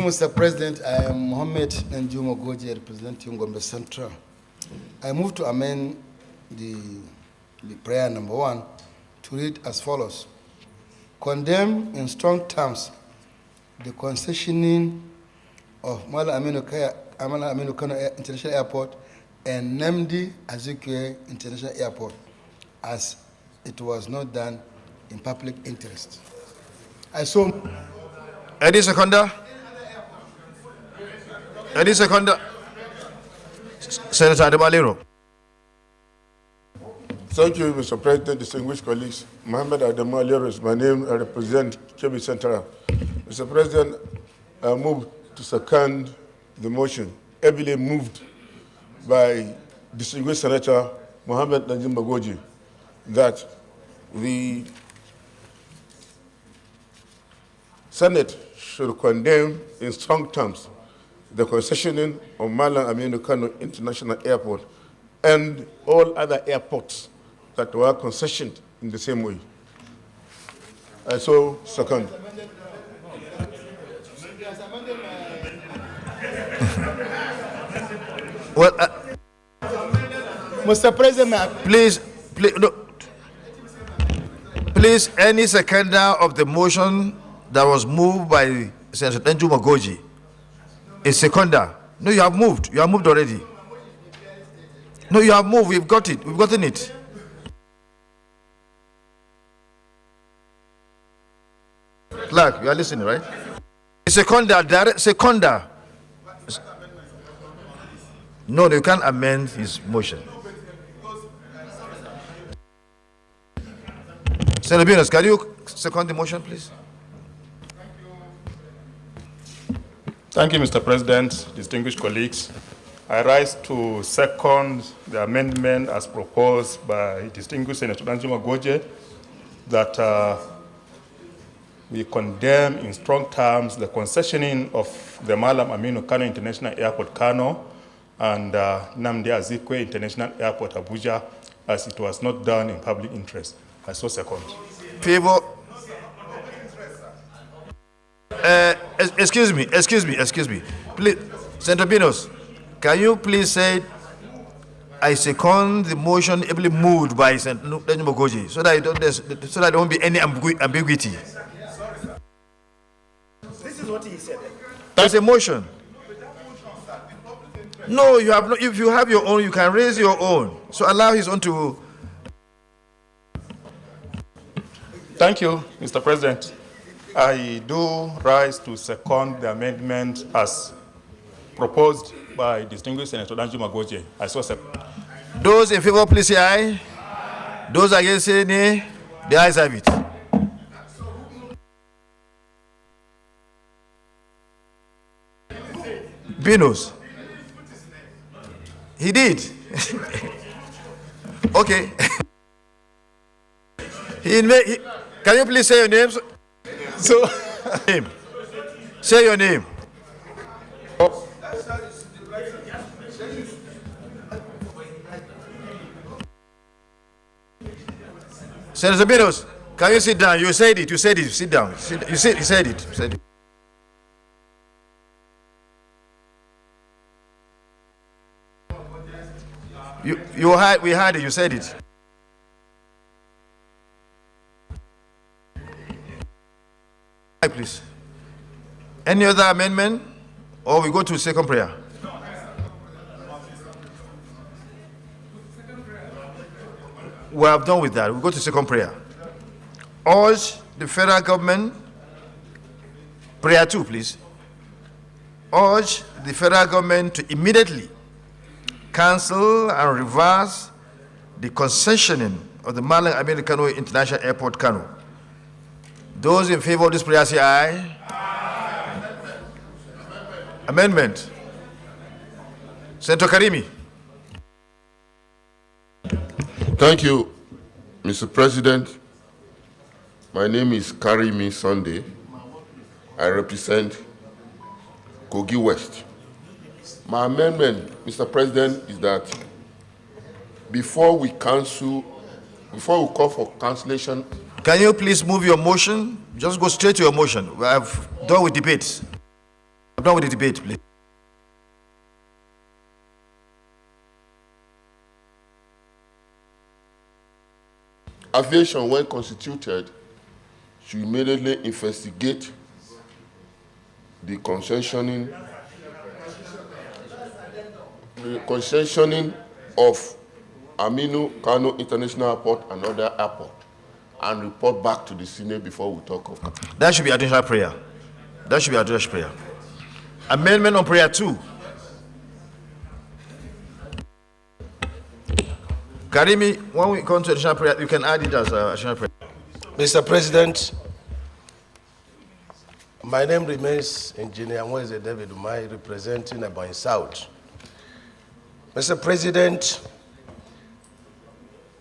Mr. President, I am Mohammed Nanjuma Goje, representing Gombe Central. I move to amend the prayer number 1 to read as follows. Condemn in strong terms the concessioning of Malang Aminu Kano International Airport and Nnamdi Azikiwe International Airport, as it was not done in public interest. I so. Any seconder? Any seconder? Senator Adebalero. Thank you, Mr. President, distinguished colleagues. Mohammed Adebalero is my name. I represent Kebbi Central. Mr. President, I move to second the motion, heavily moved by distinguished Senator Mohammed Najim Bagoji, that the Senate should condemn in strong terms the concessioning of Malang Aminu Kano International Airport and all other airports that were concessioned in the same way. I so second. Well, Mr. President, please, no. Please, any seconder of the motion that was moved by Senator Nanjuma Goje, a seconder. No, you have moved. You have moved already. No, you have moved. We've got it. We've gotten it. Clark, you are listening, right? A seconder, direct seconder. No, you can't amend his motion. Senator Binos, can you second the motion, please? Thank you, Mr. President, distinguished colleagues. I rise to second the amendment as proposed by distinguished Senator Nanjuma Goje, that we condemn in strong terms the concessioning of the Malang Aminu Kano International Airport, Kano, and Nnamdi Azikiwe International Airport, Abuja, as it was not done in public interest. I so second. Favor. Excuse me. Please, Senator Binos, can you please say, I second the motion ably moved by Senator Nanjuma Goje, so that there won't be any ambiguity. This is what he said. That's a motion. No, you have no. If you have your own, you can raise your own. So allow his own to. Thank you, Mr. President. I do rise to second the amendment as proposed by distinguished Senator Danjuma Goje. I so second. Those in favor, please say aye. Those against, say nay. The ayes have it. Binos. He did. Okay. Can you please say your names? So, Name. Say your name. Senator Binos, can you sit down? You said it. You said it. Sit down. You said it. You said it. We heard it. You said it. Please. Any other amendment, or we go to second prayer? We have done with that. We go to second prayer. Urge the federal government, prayer 2, please. Urge the federal government to immediately cancel and reverse the concessioning of the Malang Aminu Kano International Airport, Kano. Those in favor of this prayer say aye. Aye. Amendment. Senator Karimi. Thank you, Mr. President. My name is Karimi Sunday. I represent Kogi West. My amendment, Mr. President, is that before we call for cancellation. Can you please move your motion? Just go straight to your motion. We have done with debates. I'm done with the debate, please. Aviation, when constituted, should immediately investigate the concessioning of Aminu Kano International Airport and other airport, and report back to the Senate before we talk of. That should be additional prayer. That should be additional prayer. Amendment on prayer 2. Karimi, when we come to additional prayer, you can add it as additional prayer. Mr. President, my name remains Engineer Mweze David Umai, representing Ebonyi South. Mr. President,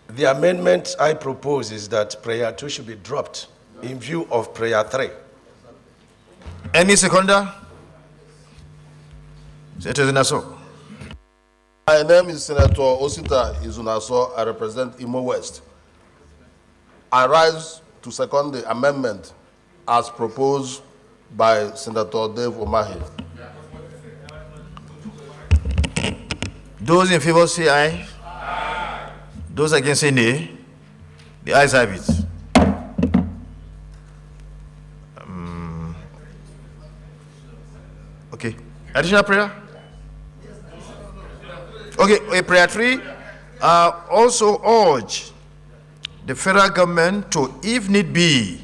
the amendment I propose is that prayer 2 should be dropped in view of prayer 3. Any seconder? Senator Zinaso. My name is Senator Osita Izunaso. I represent Imo West. I rise to second the amendment as proposed by Senator Dave Umahi. Those in favor say aye. Aye. Those against say nay. The ayes have it. Okay. Additional prayer? Okay, prayer 3. Also urge the federal government to, if need be,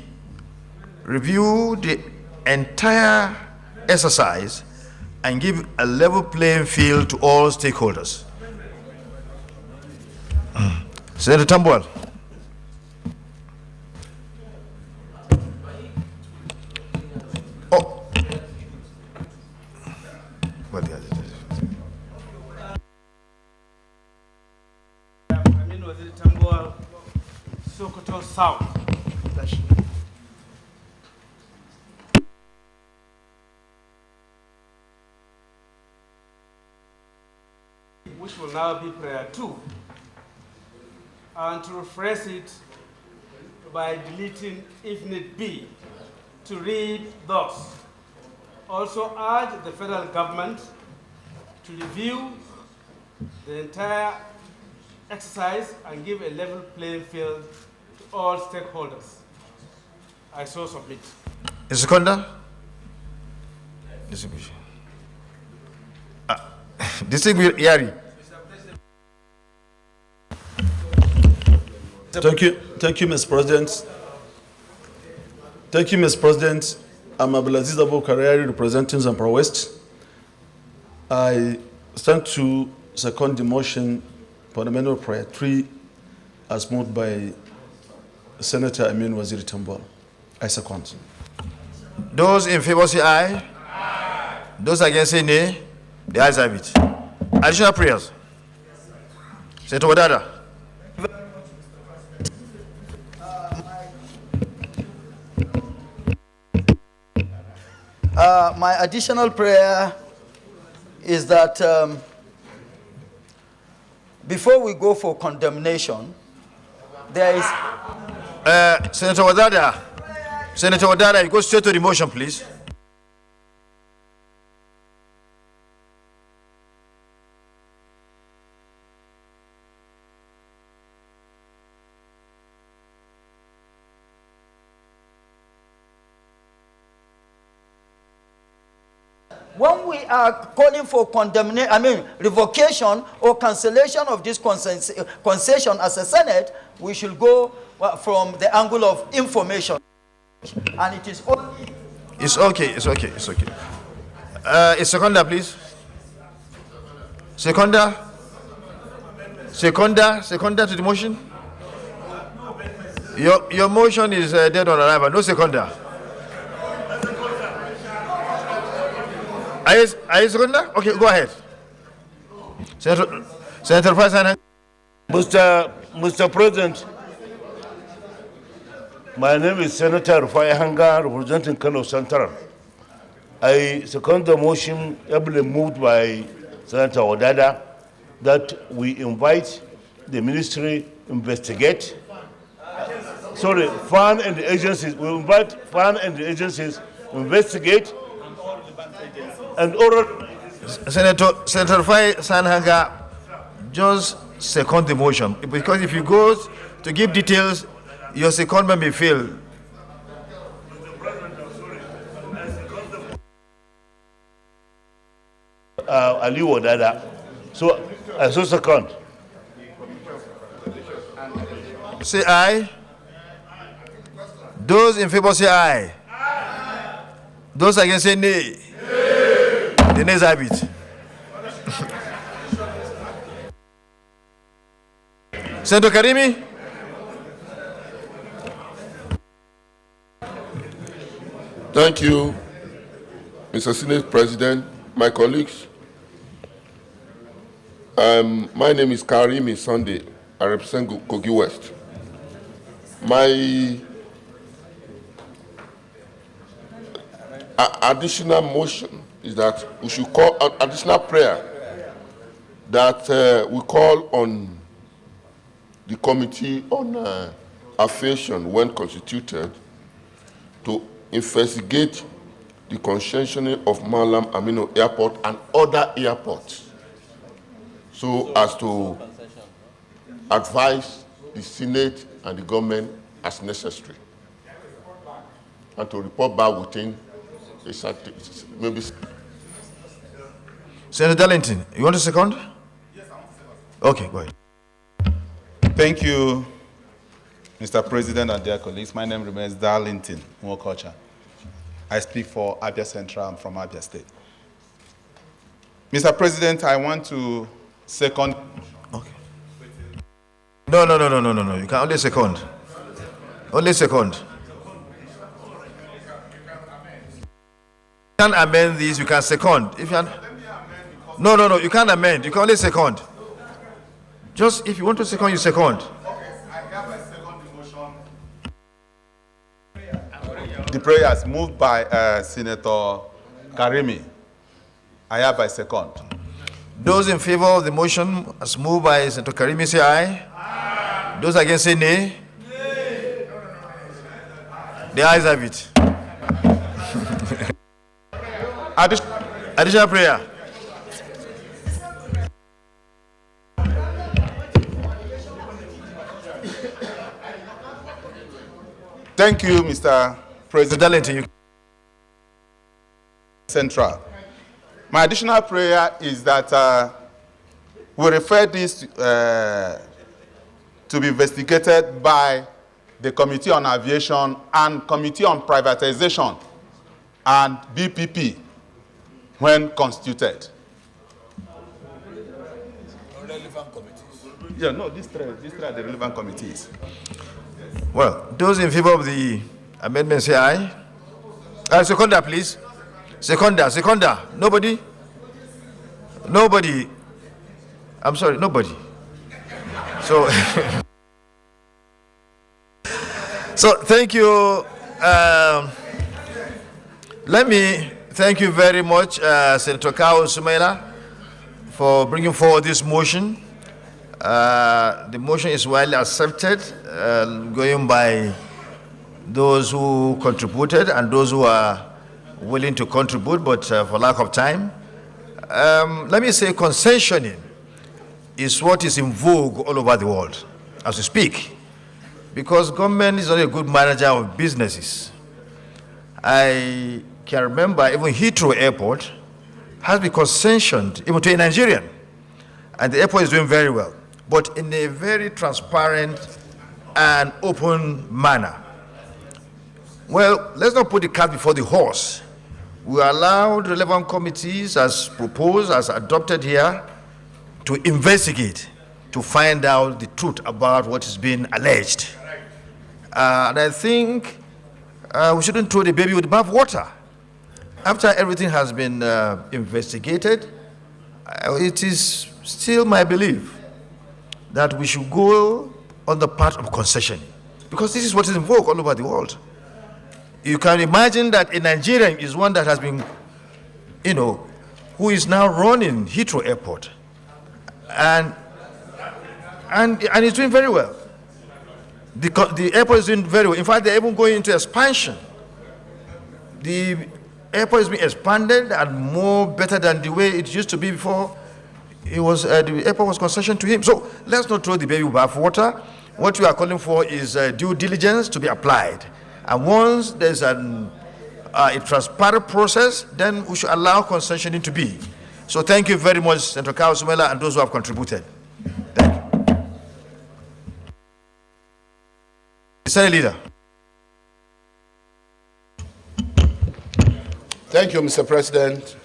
review the entire exercise and give a level playing field to all stakeholders. Senator Tambuwal. Oh. Tambuwal, Sokoto South. Which will now be prayer 2, and to rephrase it by deleting if need be, to read thus. Also urge the federal government to review the entire exercise and give a level playing field to all stakeholders. I so submit. Seconder? Distinguished Yari. Thank you, Mr. President. Thank you, Mr. President. I'm Abdulaziz Abu Karayari, representing Zamfara West. I stand to second the motion Parliamentary Prayer 3 as moved by Senator Amin Waziri Tambol. I second. Those in favor say aye. Aye. Those against say nay. The ayes have it. Additional prayers. Senator Wadada. My additional prayer is that before we go for condemnation, there is... Senator Wadada, you go straight to the motion, please. When we are calling for revocation or cancellation of this concession as a Senate, we should go from the angle of information. And it is only... It's okay. Seconder, please. Seconder to the motion. Your motion is dead on arrival. No seconder. Are you seconder? Okay, go ahead. Senator President. Mr. President, my name is Senator Rufai Hanga, representing Kano Central. I second the motion ably moved by Senator Wadada that we invite the ministry investigate. Sorry, fund and the agencies. We invite fund and the agencies investigate and oral. Senator Rufai Sanhanga, just second the motion, because if you go to give details, your secondment may fail. Ali Wadada. So I so second. Say aye. Those in favor say aye. Those against say nay. The nays have it. Senator Karimi. Thank you, Mr. Senate President, my colleagues. My name is Karimi Sunday. I represent Kogi West. My additional motion is that we should call an additional prayer that we call on the Committee on Aviation, when constituted, to investigate the concessioning of Malam Aminu Airport and other airports, so as to advise the Senate and the government as necessary, and to report back within a certain, maybe. Senator Darlington, you want a second? Yes, I want a second. Okay, go ahead. Thank you, Mr. President and dear colleagues. My name remains Darlington Mwokocha. I speak for Abia Central. I'm from Abia State. Mr. President, I want to second. Okay. No. You can only second. Only second. You can amend this. You can second. If you no. You can't amend. You can only second. Just if you want to second, you second. The prayer is moved by Senator Karimi. I hereby second. Those in favor of the motion as moved by Senator Karimi say aye. Aye. Those against say nay. Nay. The ayes have it. Additional prayer. Thank you, Mr. President. Central. My additional prayer is that we refer this to be investigated by the Committee on Aviation and Committee on Privatization and BPP when constituted. Relevant committees. Yeah, no, these three are the relevant committees. Well, those in favor of the amendment say aye. Seconder, please. Seconder. Nobody? Nobody. I'm sorry, nobody. So, so thank you. Let me thank you very much, Senator Kao Sumaila, for bringing forward this motion. The motion is widely accepted, going by those who contributed and those who are willing to contribute, but for lack of time. Let me say concessioning is what is in vogue all over the world as we speak, because government is not a good manager of businesses. I can remember even Heathrow Airport has been concessioned even to a Nigerian, and the airport is doing very well, but in a very transparent and open manner. Well, let's not put the cart before the horse. We allowed relevant committees as proposed, as adopted here, to investigate, to find out the truth about what is being alleged. And I think we shouldn't throw the baby with the bathwater. After everything has been investigated, it is still my belief that we should go on the path of concession, because this is what is in vogue all over the world. You can imagine that a Nigerian is one that has been, who is now running Heathrow Airport, and it's doing very well. The airport is doing very well. In fact, they're even going into expansion. The airport is being expanded and more better than the way it used to be before. It was the airport was concessioned to him. So let's not throw the baby with bathwater. What we are calling for is due diligence to be applied. And once there's a transparent process, then we should allow concessioning to be. So thank you very much, Senator Kao Sumela, and those who have contributed. Thank you. Senate Leader. Thank you, Mr. President.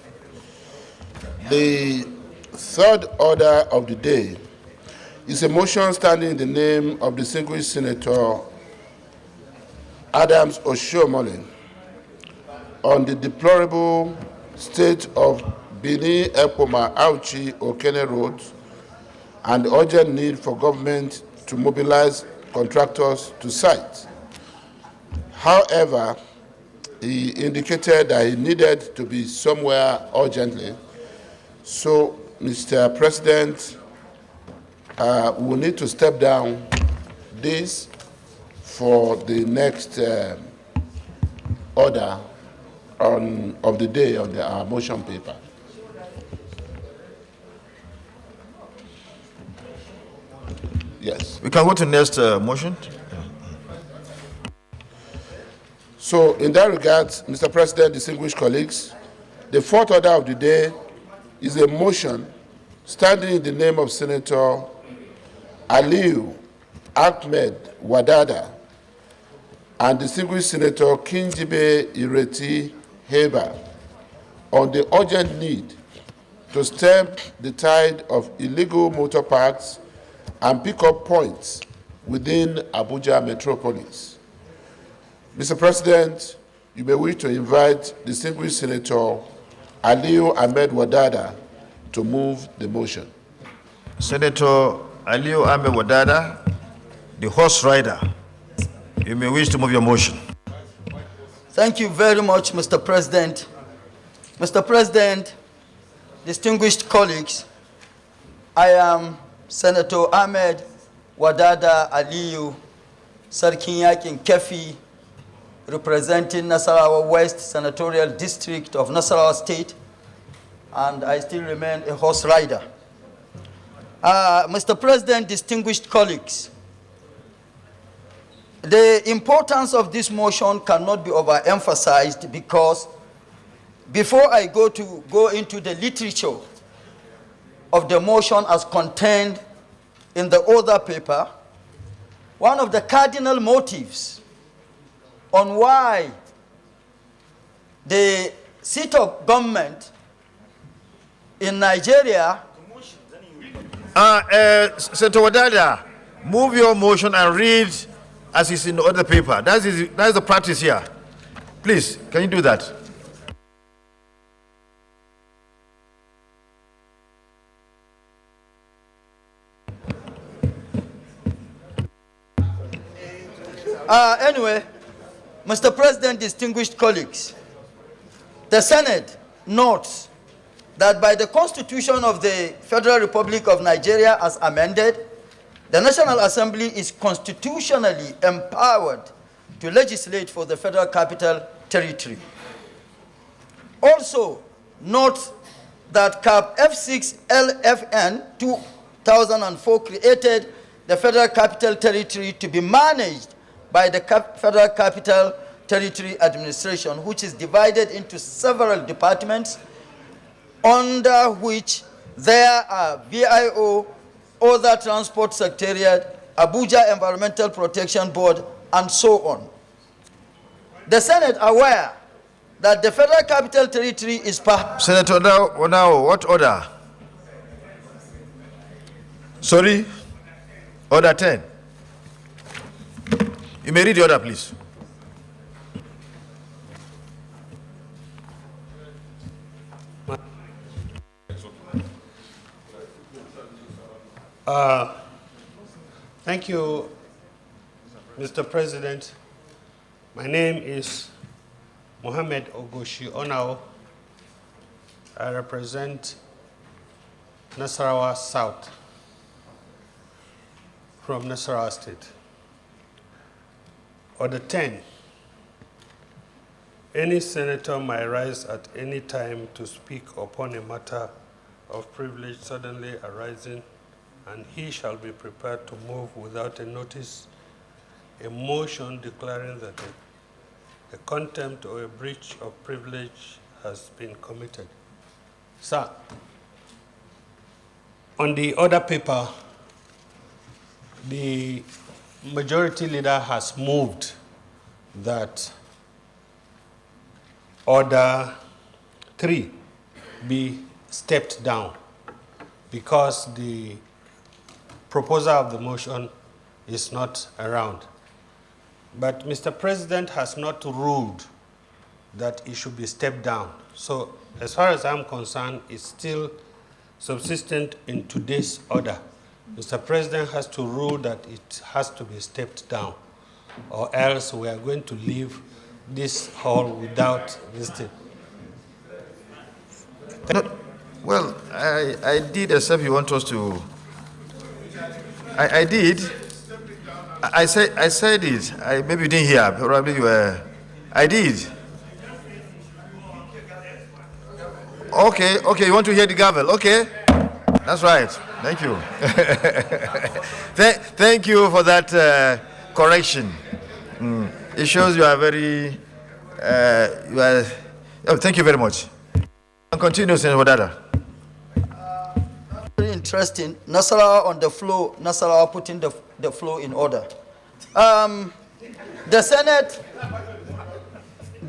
The third order of the day is a motion standing in the name of distinguished Senator Adams Oshiomhole on the deplorable state of Benin Ekpoma Auchi Okene Road and the urgent need for government to mobilize contractors to site. However, he indicated that he needed to be somewhere urgently. So, Mr. President, we will need to step down this for the next order of the day on our motion paper. Yes. We can go to the next motion. So, in that regard, Mr. President, distinguished colleagues, the fourth order of the day is a motion standing in the name of Senator Aliyu Ahmed Wadada and distinguished Senator Kingibe Ireti Heba on the urgent need to stem the tide of illegal motor parks and pick-up points within Abuja metropolis. Mr. President, you may wish to invite distinguished Senator Aliyu Ahmed Wadada to move the motion. Senator Aliyu Ahmed Wadada, the horse rider, you may wish to move your motion. Thank you very much, Mr. President. Mr. President, distinguished colleagues, I am Senator Ahmed Wadada Aliyu, Sarkin Yakin Kefi, representing Nasarawa West Senatorial District of Nasarawa State, and I still remain a horse rider. Mr. President, distinguished colleagues, the importance of this motion cannot be overemphasized, because before I go into the literature of the motion as contained in the other paper, one of the cardinal motives on why the seat of government in Nigeria. Senator Wadada, move your motion and read as is in the other paper. That is the practice here. Please, can you do that? Anyway, Mr. President, distinguished colleagues, the Senate notes that by the Constitution of the Federal Republic of Nigeria as amended, the National Assembly is constitutionally empowered to legislate for the Federal Capital Territory. Also, note that Cap F6 LFN 2004 created the Federal Capital Territory to be managed by the Federal Capital Territory Administration, which is divided into several departments, under which there are VIO, other Transport Secretariat, Abuja Environmental Protection Board, and so on. The Senate aware that the Federal Capital Territory is Senator, now, what order? Sorry? Order 10. You may read the order, please. Thank you, Mr. President. My name is Mohammed Ogoshi Onao. I represent Nasarawa South from Nasarawa State. Order 10. Any senator may rise at any time to speak upon a matter of privilege suddenly arising, and he shall be prepared to move without a notice a motion declaring that a contempt or a breach of privilege has been committed. Sir, on the order paper, the majority leader has moved that order 3 be stepped down because the proposer of the motion is not around. But Mr. President has not ruled that it should be stepped down. So as far as I'm concerned, it's still subsistent in today's order. Mr. President has to rule that it has to be stepped down, or else we are going to leave this hall without this thing. No, well, I did, except you want us to. I did. I said it. Maybe you didn't hear. Probably you were. I did. Okay. You want to hear the gavel? Okay. That's right. Thank you. Thank you for that correction. It shows you are very. Thank you very much. Continue, Senator Wadada. Very interesting. Nasarawa on the floor. Nasarawa putting the floor in order. The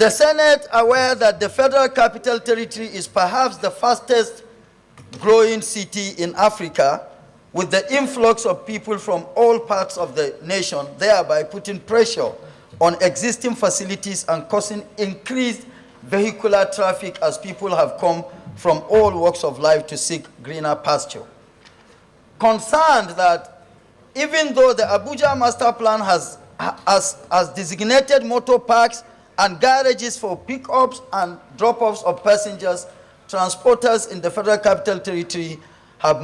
Senate aware that the Federal Capital Territory is perhaps the fastest growing city in Africa, with the influx of people from all parts of the nation, thereby putting pressure on existing facilities and causing increased vehicular traffic as people have come from all walks of life to seek greener pasture. Concerned that even though the Abuja Master Plan has designated motor parks and garages for pickups and drop-offs of passengers, transporters in the Federal Capital Territory have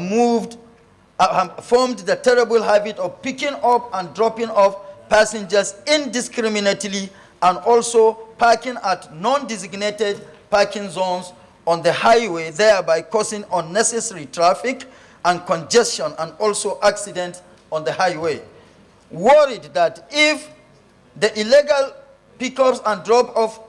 formed the terrible habit of picking up and dropping off passengers indiscriminately, and also parking at non-designated parking zones on the highway, thereby causing unnecessary traffic and congestion and also accidents on the highway. Worried that if the illegal pickups and drop-off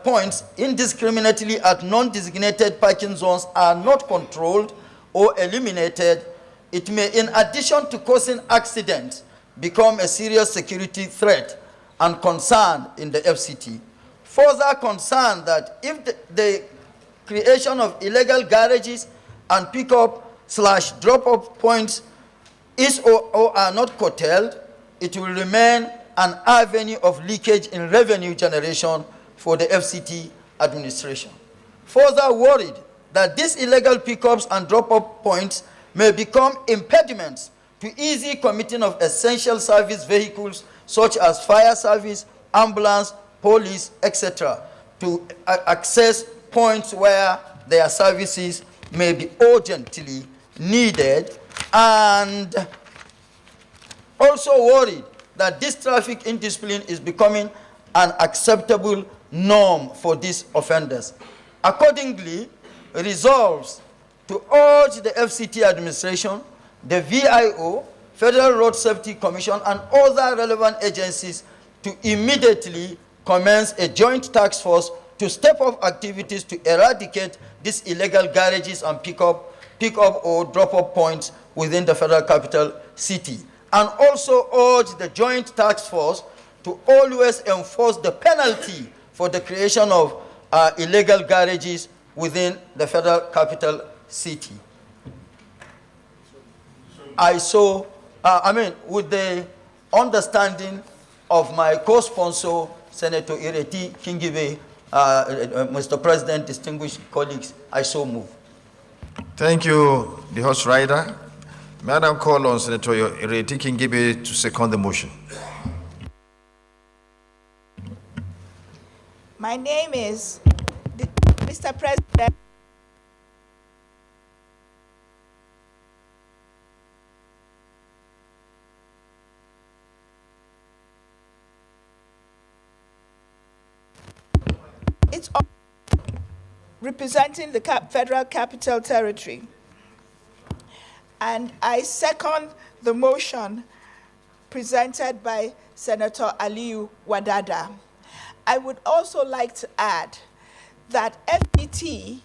points indiscriminately at non-designated parking zones are not controlled or eliminated, it may, in addition to causing accidents, become a serious security threat and concern in the FCT. Further concern that if the creation of illegal garages and pickup/drop-off points is or are not curtailed, it will remain an avenue of leakage in revenue generation for the FCT administration. Further worried that these illegal pickups and drop-off points may become impediments to easy commuting of essential service vehicles such as fire service, ambulance, police, etc., to access points where their services may be urgently needed, and also worried that this traffic indiscipline is becoming an acceptable norm for these offenders. Accordingly, resolves to urge the FCT administration, the VIO, Federal Road Safety Commission, and other relevant agencies to immediately commence a joint task force to step up activities to eradicate these illegal garages and pick up or drop-off points within the Federal Capital City. And also urge the joint task force to always enforce the penalty for the creation of illegal garages within the Federal Capital City. With the understanding of my co-sponsor, Senator Ireti Kingibe, Mr. President, distinguished colleagues, I so move. Thank you, the host rider. Madam, call on Senator Ireti Kingibe to second the motion. My name is Mr. President. It's representing the Federal Capital Territory. And I second the motion presented by Senator Aliyu Wadada. I would also like to add that FCT,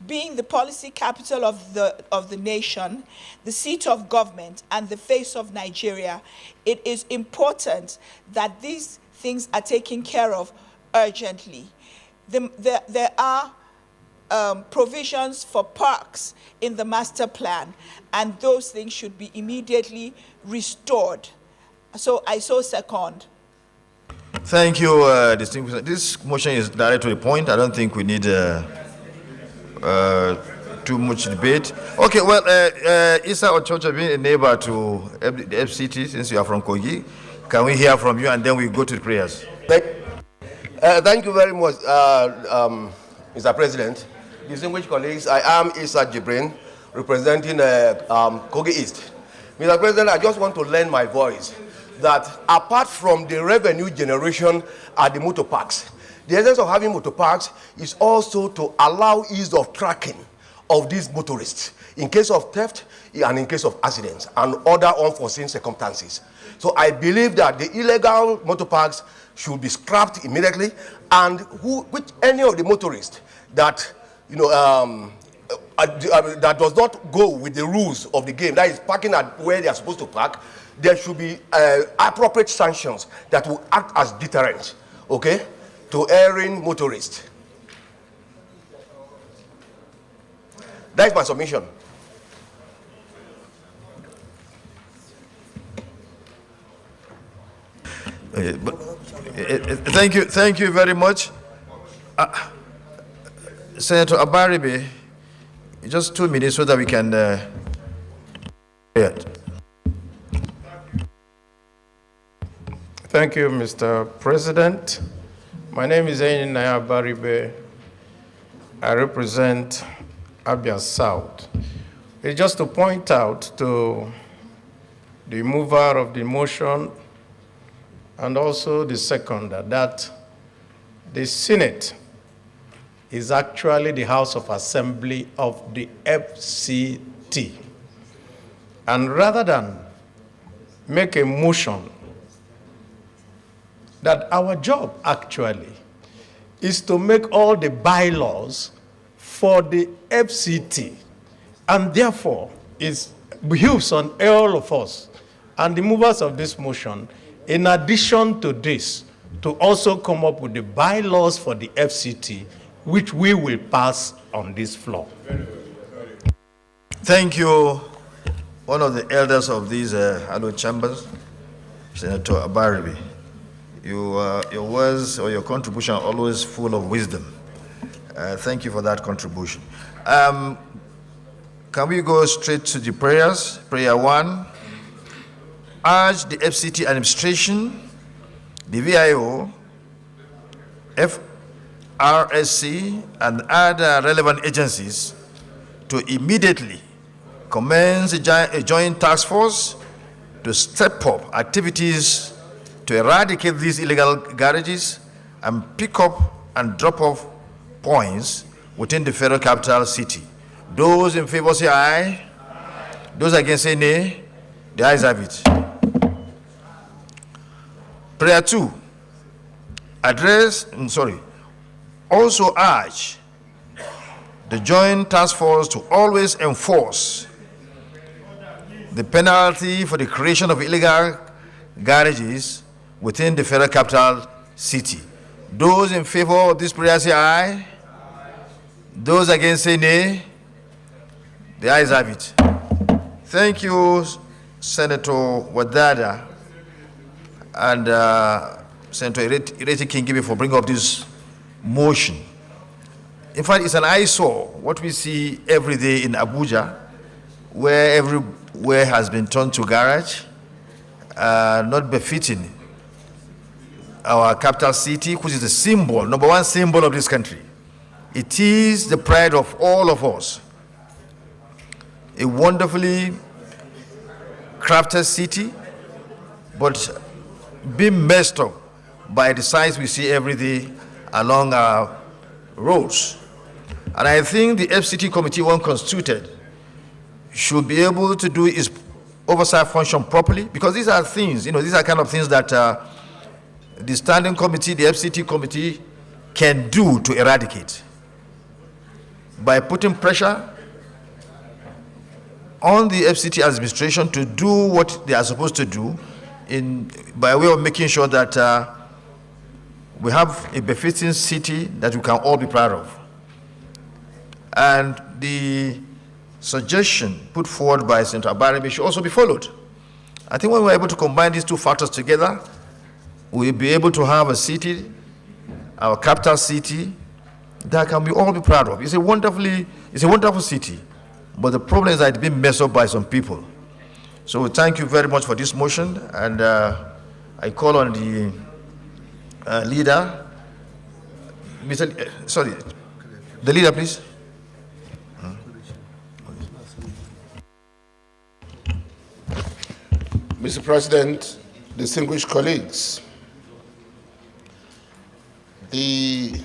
being the policy capital of the nation, the seat of government, and the face of Nigeria, it is important that these things are taken care of urgently. There are provisions for parks in the master plan, and those things should be immediately restored. So I so second. Thank you, distinguished. This motion is direct to the point. I don't think we need too much debate. Okay, well, Issa Ochocha, being a neighbor to the FCT, since you are from Kogi, can we hear from you and then we go to the prayers? Thank you very much, Mr. President. Distinguished colleagues, I am Issa Jibrin, representing Kogi East. Mr. President, I just want to lend my voice that apart from the revenue generation at the motor parks, the essence of having motor parks is also to allow ease of tracking of these motorists in case of theft and in case of accidents and other unforeseen circumstances. So I believe that the illegal motor parks should be scrapped immediately, and any of the motorists that that does not go with the rules of the game, that is parking at where they are supposed to park, there should be appropriate sanctions that will act as deterrent, okay, to erring motorists. That is my submission. Thank you very much. Senator Abaribe, just 2 minutes so that we can Thank you, Mr. President. My name is Enin Abaribe. I represent Abia South. It's just to point out to the mover of the motion and also the seconder that the Senate is actually the House of Assembly of the FCT. And rather than make a motion, that our job actually is to make all the bylaws for the FCT, and therefore it behooves on all of us and the movers of this motion, in addition to this, to also come up with the bylaws for the FCT, which we will pass on this floor. Thank you, one of the elders of these hallowed chambers, Senator Abaribe. Your words or your contribution are always full of wisdom. Thank you for that contribution. Can we go straight to the prayers? Prayer 1. Urge the FCT administration, the VIO, FRSC, and other relevant agencies to immediately commence a joint task force to step up activities to eradicate these illegal garages and pick up and drop off points within the federal capital city. Those in favor say aye. Those against say nay. The ayes have it. Prayer 2. Also urge the joint task force to always enforce the penalty for the creation of illegal garages within the federal capital city. Those in favor of this prayer say aye. Those against say nay. The ayes have it. Thank you, Senator Wadada and Senator Ireti Kingibe for bringing up this motion. In fact, it's an eyesore, what we see every day in Abuja, where everywhere has been turned to garage, not befitting our capital city, which is the symbol, number one symbol of this country. It is the pride of all of us. A wonderfully crafted city, but being messed up by the sights we see every day along our roads. And I think the FCT committee, when constituted, should be able to do its oversight function properly, because these are things, these are kind of things that the standing committee, the FCT committee, can do to eradicate by putting pressure on the FCT administration to do what they are supposed to do by way of making sure that we have a befitting city that we can all be proud of. And the suggestion put forward by Senator Abaribe should also be followed. I think when we're able to combine these two factors together, we'll be able to have a city, our capital city, that can we all be proud of. It's a wonderful city, but the problem is that it's been messed up by some people. So thank you very much for this motion, and I call on the leader, the leader, please. Mr. President, distinguished colleagues, the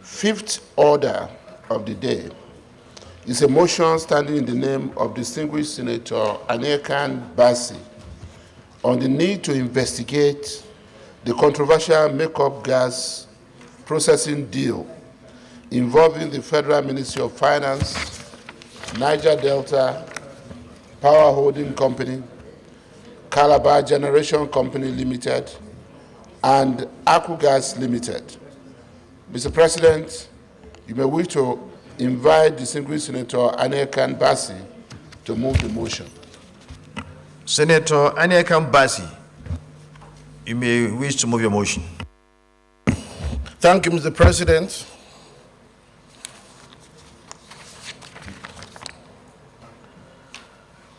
fifth order of the day is a motion standing in the name of distinguished Senator Aniekan Bassi on the need to investigate the controversial makeup gas processing deal involving the Federal Ministry of Finance, Niger Delta Power Holding Company, Calabar Generation Company Limited, and Akugas Limited. Mr. President, you may wish to invite distinguished Senator Aniekan Bassi to move the motion. Senator Aniekan Bassi, you may wish to move your motion. Thank you, Mr. President.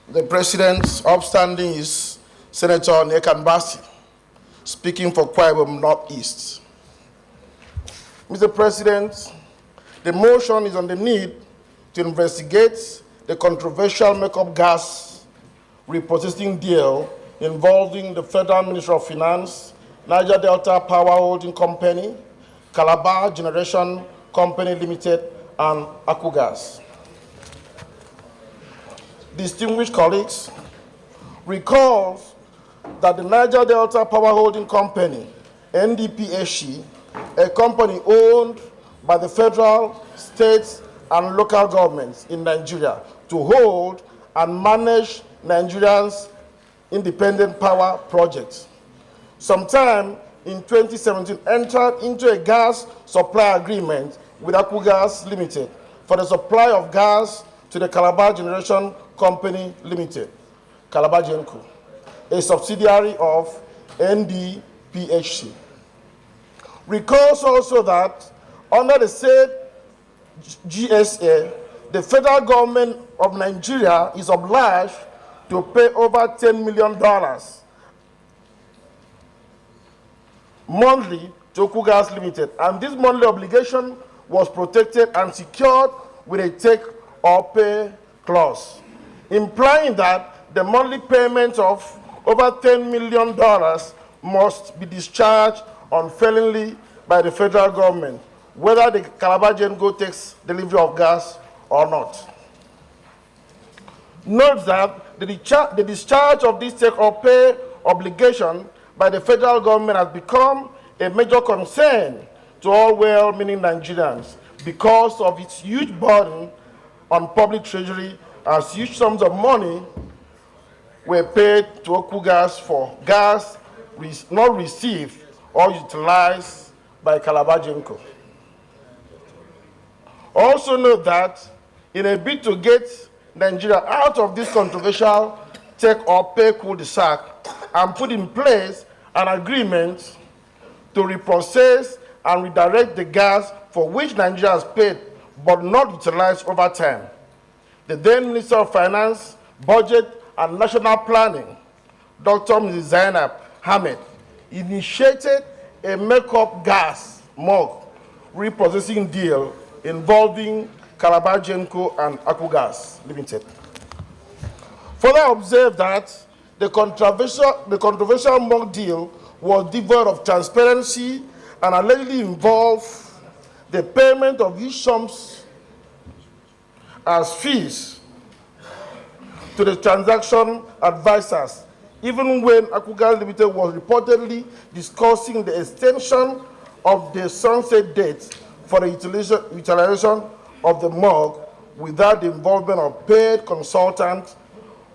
The President's upstanding is Senator Aniekan Bassi, speaking for Kwaibom Northeast. Mr. President, the motion is on the need to investigate the controversial makeup gas reprocessing deal involving the Federal Ministry of Finance, Niger Delta Power Holding Company, Calabar Generation Company Limited, and Akugas. Distinguished colleagues, recall that the Niger Delta Power Holding Company, NDPHC, a company owned by the federal, state, and local governments in Nigeria to hold and manage Nigerians Independent Power Project. Sometime in 2017, entered into a gas supply agreement with Akugas Limited for the supply of gas to the Calabar Generation Company Limited, Calabar Genco, a subsidiary of NDPHC. Recalls also that under the said GSA, the federal government of Nigeria is obliged to pay over $10 million monthly to Akugas Limited, and this monthly obligation was protected and secured with a take or pay clause, implying that the monthly payment of over $10 million must be discharged unfailingly by the federal government, whether the Calabar Genco takes delivery of gas or not. Note that the discharge of this take or pay obligation by the federal government has become a major concern to all well-meaning Nigerians because of its huge burden on public treasury, as huge sums of money were paid to Akugas for gas not received or utilized by Calabar Genco. Also note that in a bid to get Nigeria out of this controversial take or pay cul-de-sac and put in place an agreement to reprocess and redirect the gas for which Nigeria has paid but not utilized over time, the then Minister of Finance, Budget and National Planning, Dr. Mrs. Zainab Ahmed, initiated a make-up gas mug reprocessing deal involving Calabar Genco and Akugas Limited. Further observe that the controversial mug deal was devoid of transparency and allegedly involved the payment of huge sums as fees to the transaction advisors, even when Akugas Limited was reportedly discussing the extension of the sunset date for the utilization of the mug without the involvement of paid consultants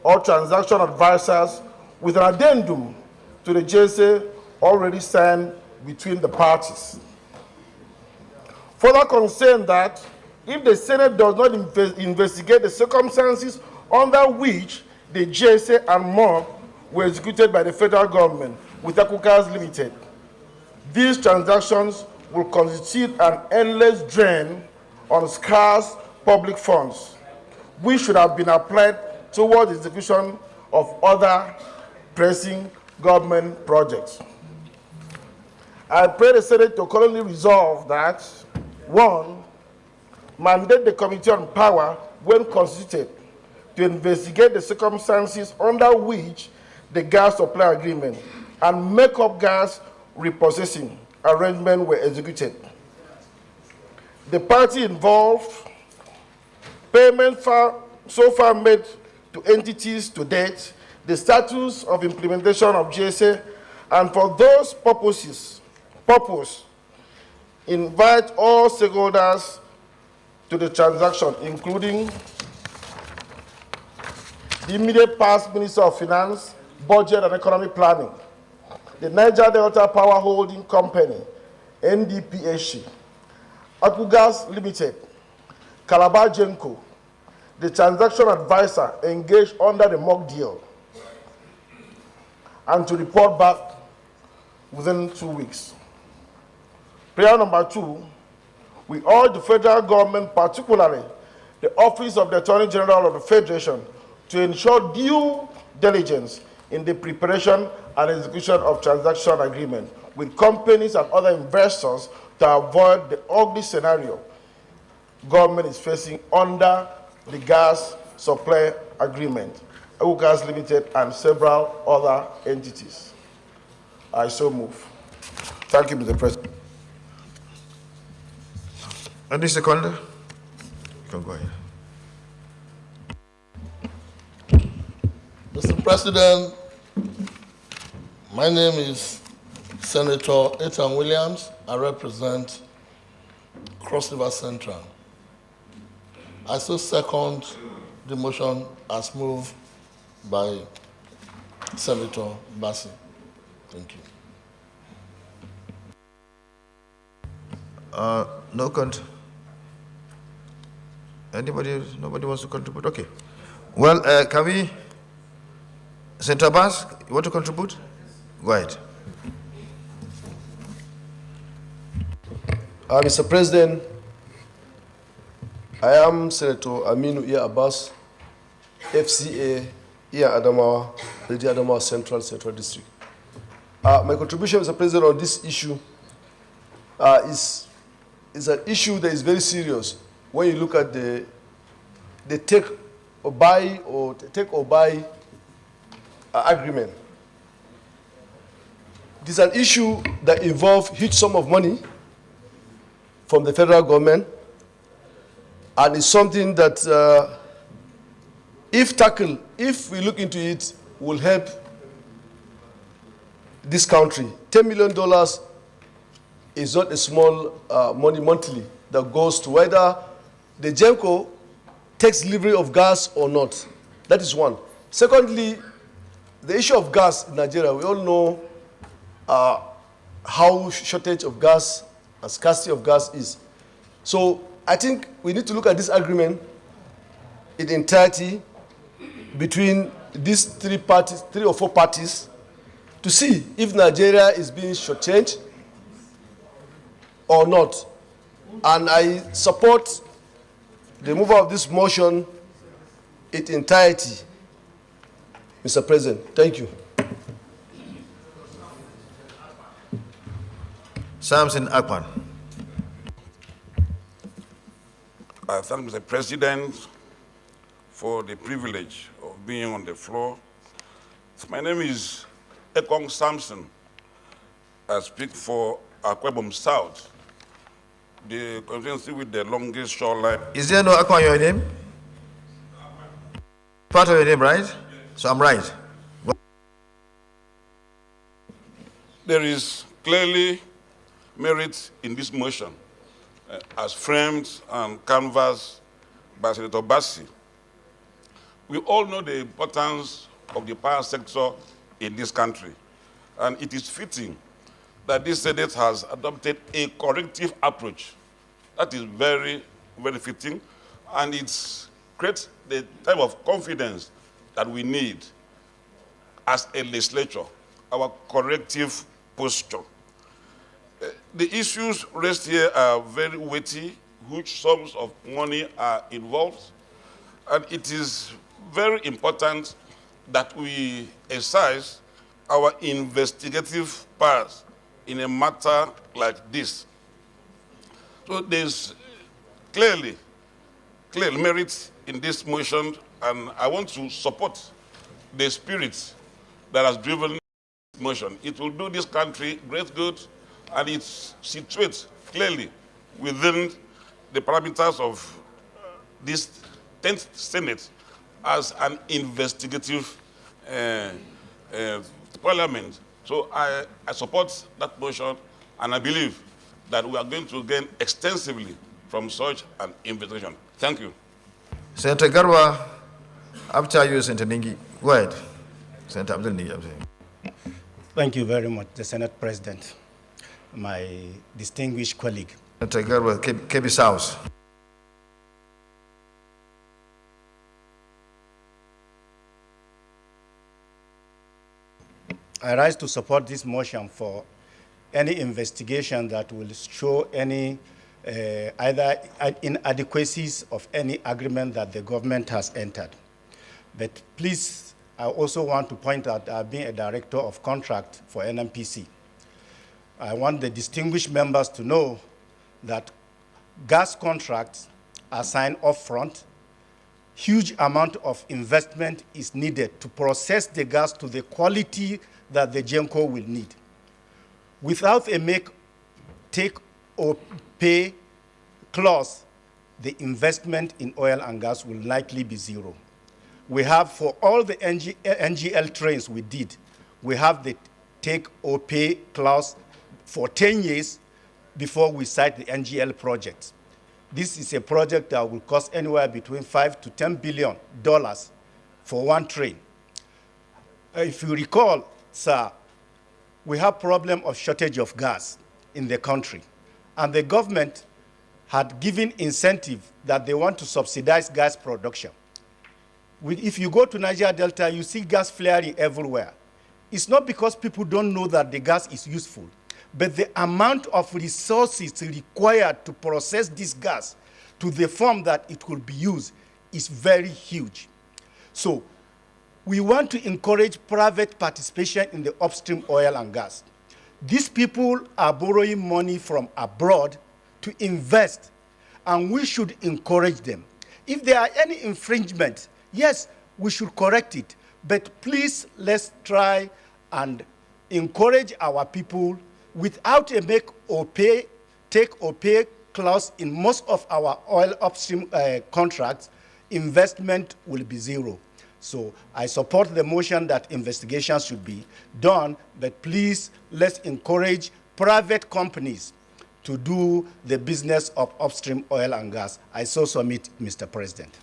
or transaction advisors, with an addendum to the JSA already signed between the parties. Further concerned that if the Senate does not investigate the circumstances under which the JSA and mug were executed by the federal government with Akugas Limited, these transactions will constitute an endless drain on scarce public funds, which should have been applied towards the execution of other pressing government projects. I pray the Senate to currently resolve that, 1, mandate the Committee on Power, when constituted, to investigate the circumstances under which the gas supply agreement and make-up gas reprocessing arrangement were executed. The party involved, payment so far made to entities to date, the status of implementation of GSA, and for those purpose, invite all stakeholders to the transaction, including the immediate past Minister of Finance, Budget and Economic Planning, the Niger Delta Power Holding Company, NDPHC, Akugas Limited, Calabar Genco, the transaction advisor engaged under the mock deal, and to report back within 2 weeks. Prayer number 2, we urge the federal government, particularly the Office of the Attorney General of the Federation, to ensure due diligence in the preparation and execution of transaction agreement with companies and other investors to avoid the ugly scenario government is facing under the gas supply agreement, Akugas Limited and several other entities. I so move. Thank you, Mr. President. Any seconder? You can go ahead. Mr. President, my name is Senator Ethan Williams. I represent Cross River Central. I so second the motion as moved by Senator Bassi. Thank you. No Anybody? Nobody wants to contribute? Okay. Well, can we? Senator Abbas, you want to contribute? Go ahead. Mr. President, I am Senator Aminu Iya Abbas, FCA, Iya Adamawa, Lady Adamawa Central District. My contribution, Mr. President, on this issue is an issue that is very serious when you look at the take or buy agreement. It is an issue that involves huge sum of money from the federal government, and it's something that, if we look into it, will help this country. $10 million is not a small money monthly that goes to whether the GENCO takes delivery of gas or not. That is one. Secondly, the issue of gas in Nigeria, we all know how shortage of gas and scarcity of gas is. So I think we need to look at this agreement in entirety between these three or four parties, to see if Nigeria is being shortchanged or not. And I support the removal of this motion in entirety, Mr. President. Thank you. Samson Akpan. I thank Mr. President for the privilege of being on the floor. My name is Ekong Samson. I speak for Akwebom South, the constituency with the longest shoreline. Is there no Akpan in your name? Part of your name, right? So I'm right. There is clearly merit in this motion, as framed and canvassed by Senator Bassi. We all know the importance of the power sector in this country, and it is fitting that this Senate has adopted a corrective approach. That is very, very fitting, and it creates the type of confidence that we need as a legislature, our corrective posture. The issues raised here are very weighty, huge sums of money are involved, and it is very important that we exercise our investigative powers in a matter like this. So there's clearly merit in this motion, and I want to support the spirit that has driven this motion. It will do this country great good, and it situates clearly within the parameters of this 10th Senate as an investigative parliament. So I support that motion, and I believe that we are going to gain extensively from such an investigation. Thank you. Senator Garba, after you, Senator Ningi. Go ahead. Senator Abdul Ningi, I'm saying. Thank you very much, the Senate President, my distinguished colleague. Senator Garba, KB South. I rise to support this motion for any investigation that will show any either inadequacies of any agreement that the government has entered. But please, I also want to point out I've been a director of contract for NMPC. I want the distinguished members to know that gas contracts are signed upfront. Huge amount of investment is needed to process the gas to the quality that the GENCO will need. Without a make, take, or pay clause, the investment in oil and gas will likely be zero. We have, for all the NGL trains we did, we have the take or pay clause for 10 years before we start the NGL project. This is a project that will cost anywhere between $5 to $10 billion for one train. If you recall, sir, we have problem of shortage of gas in the country, and the government had given incentive that they want to subsidize gas production. If you go to Niger Delta, you see gas flaring everywhere. It's not because people don't know that the gas is useful, but the amount of resources required to process this gas to the form that it will be used is very huge. So we want to encourage private participation in the upstream oil and gas. These people are borrowing money from abroad to invest, and we should encourage them. If there are any infringements, yes, we should correct it, but please let's try and encourage our people without a make or pay, take or pay clause in most of our oil upstream contracts. Investment will be zero. So I support the motion that investigations should be done, but please let's encourage private companies to do the business of upstream oil and gas. I so submit, Mr. President.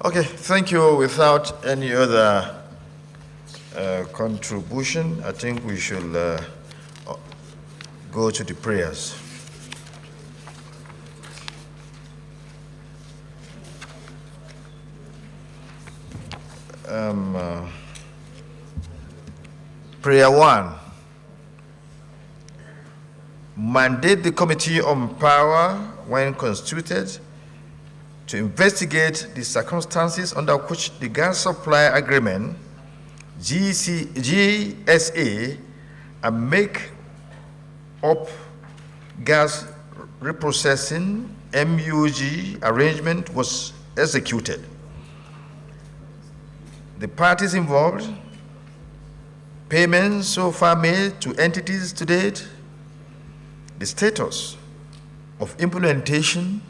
Okay, thank you. Without any other contribution, I think we should go to the prayers. Prayer 1. Mandate the Committee on Power, when constituted, to investigate the circumstances under which the gas supply agreement, GSA, and make up gas reprocessing, MUG, arrangement was executed. The parties involved, payments so far made to entities to date, the status of implementation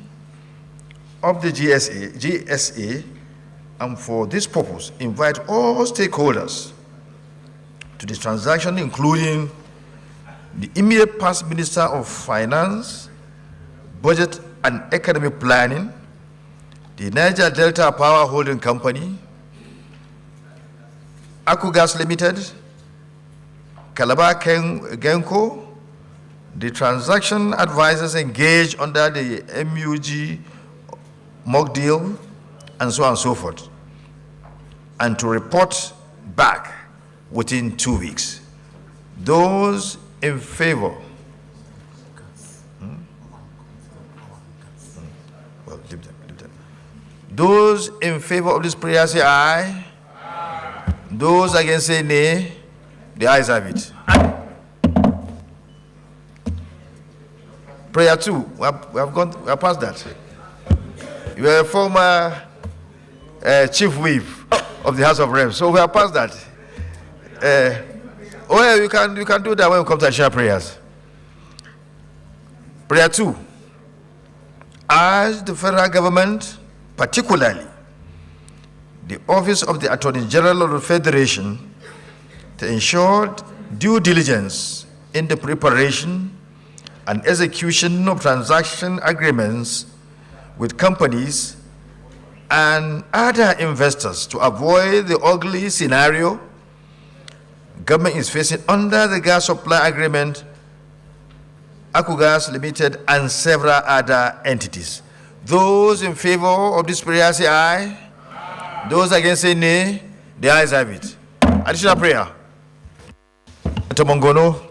of the GSA, and for this purpose, invite all stakeholders to the transaction, including the immediate past Minister of Finance, Budget and Economic Planning, the Niger Delta Power Holding Company, Akugas Limited, Calabar Genco, the transaction advisors engaged under the MUG mock deal, and so on and so forth, and to report back within 2 weeks. Those in favor, well, leave them. Those in favor of this prayer say aye. Aye. Those against say nay. The ayes have it. Prayer 2, we have passed that. You are a former chief whip of the House of Reps, so we have passed that. You can do that when we come to additional prayers. Prayer 2, urge the federal government, particularly the Office of the Attorney General of the Federation, to ensure due diligence in the preparation and execution of transaction agreements with companies and other investors to avoid the ugly scenario government is facing under the gas supply agreement, Akugas Limited, and several other entities. Those in favor of this prayer say aye. Aye. Those against say nay. The ayes have it. Additional prayer. Mr. Mongono,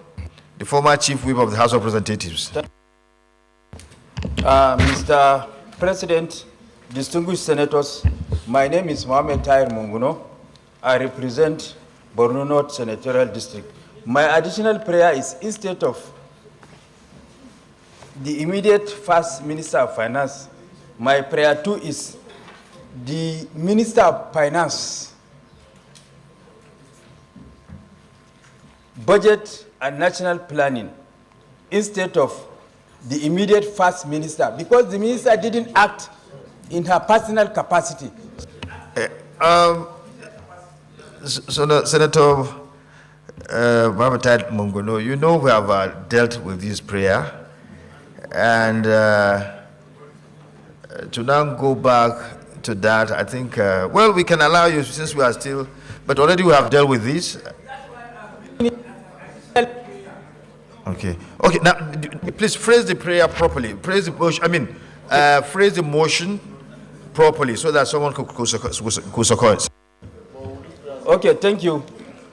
the former chief whip of the House of Representatives. Mr. President, distinguished senators, my name is Mohamed Tahir Mongono. I represent Borno North Senatorial District. My additional prayer is, instead of the immediate first Minister of Finance, my prayer 2 is the Minister of Finance, Budget and National Planning, instead of the immediate first minister, because the minister didn't act in her personal capacity. Senator Mohamed Tahir Mongono, you know we have dealt with this prayer, and to now go back to that, I think, well, we can allow you, since we are still But already we have dealt with this. Okay. Okay. Now, please phrase the prayer properly. Phrase the motion. Phrase the motion properly so that someone could support. Okay. Thank you.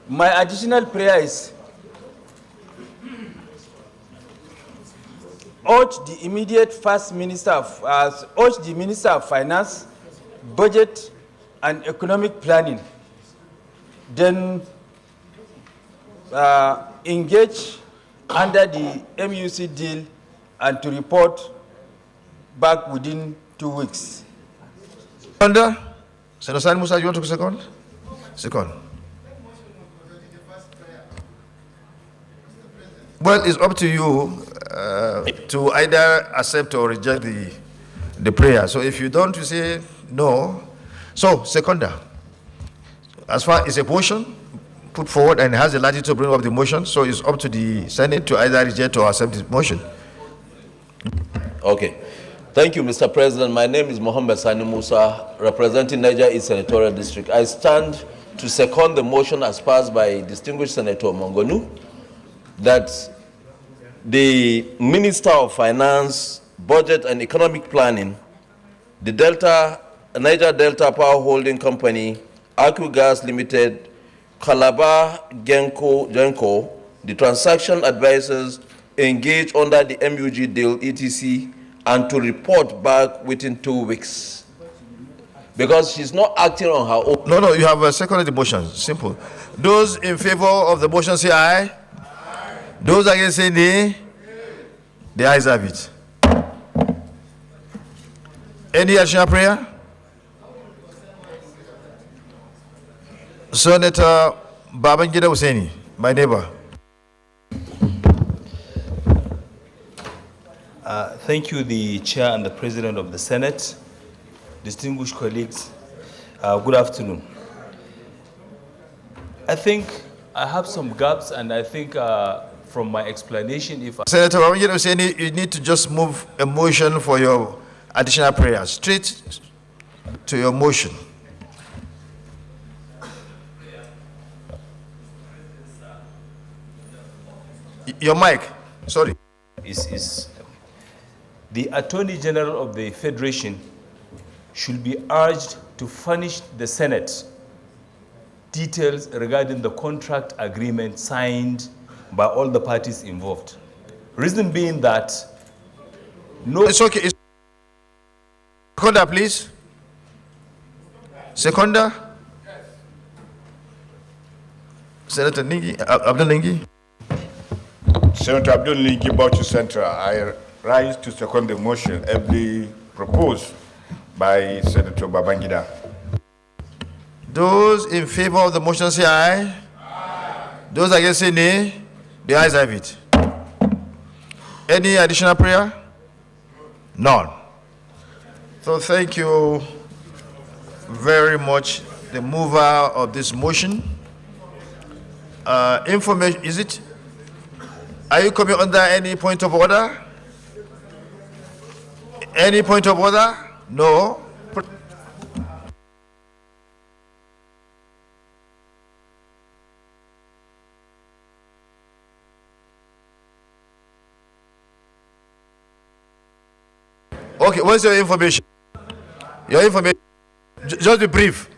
My additional prayer is urge the immediate First Minister, urge the Minister of Finance, Budget, and Economic Planning, then engage under the MUC deal and to report back within 2 weeks. Senator Sani Musa, you want to second? Second. Well, it's up to you to either accept or reject the prayer. So if you don't, you say no. So, seconder, as far as a motion put forward and has the latitude to bring up the motion, so it's up to the Senate to either reject or accept the motion. Okay. Thank you, Mr. President. My name is Mohammed Sani Musa, representing Niger East Senatorial District. I stand to second the motion as passed by distinguished Senator Mongonu, that the Minister of Finance, Budget and Economic Planning, the Niger Delta Power Holding Company, Aku Gas Limited, Calabar Genco, the transaction advisors engage under the MUG deal, etc., and to report back within 2 weeks. Because she's not acting on her own. No, you have seconded the motion. Simple. Those in favor of the motion say aye. Those against say nay. The ayes have it. Any additional prayer? Senator Babangida Hussaini, my neighbor. Thank you, the Chair and the President of the Senate, distinguished colleagues. Good afternoon. I think I have some gaps, and I think from my explanation, Senator Babangida Hussaini, you need to just move a motion for your additional prayer straight to your motion. Your mic, sorry. Is the Attorney General of the Federation should be urged to furnish the Senate details regarding the contract agreement signed by all the parties involved. Reason being that no... It's okay. Seconder, please. Seconder. Senator Ningi, Abdul Ningi. Senator Abdul Ningi, Bauchi Central. I rise to second the motion ably proposed by Senator Babangida. Those in favor of the motion say aye. Aye. Those against say nay. The ayes have it. Any additional prayer? None. So thank you very much, the mover of this motion. Information, is it? Are you coming under any point of order? Any point of order? No. Okay, what's your information? Your information, just be brief.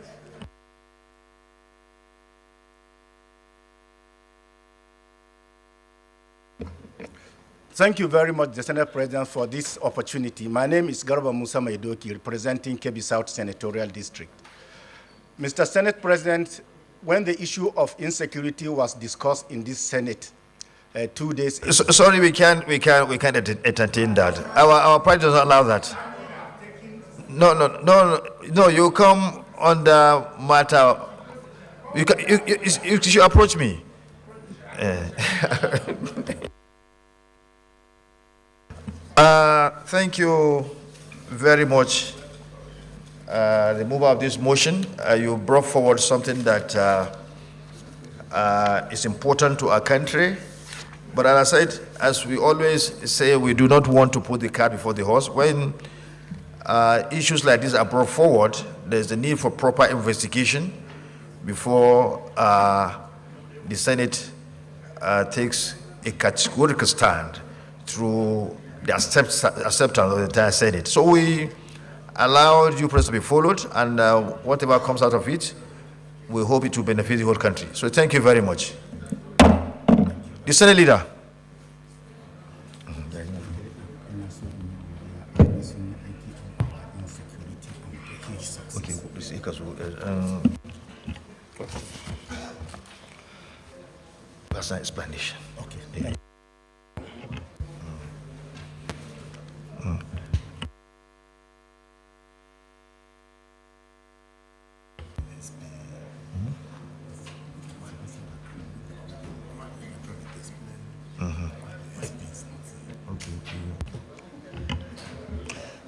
Thank you very much, the Senate President, for this opportunity. My name is Garba Musa Maidoki, representing Kebbi South Senatorial District. Mr. Senate President, when the issue of insecurity was discussed in this Senate 2 days ago... Sorry, we can't entertain that. Our pride does not allow that. No, you come on the matter. You should approach me. Thank you very much, the mover of this motion. You brought forward something that is important to our country. But as I said, as we always say, we do not want to put the cart before the horse. When issues like this are brought forward, there's the need for proper investigation before the Senate takes a categorical stand through the acceptance of the entire Senate. So we allow due process to be followed, and whatever comes out of it, we hope it will benefit the whole country. So thank you very much. The Senate Leader. Personal explanation. Okay.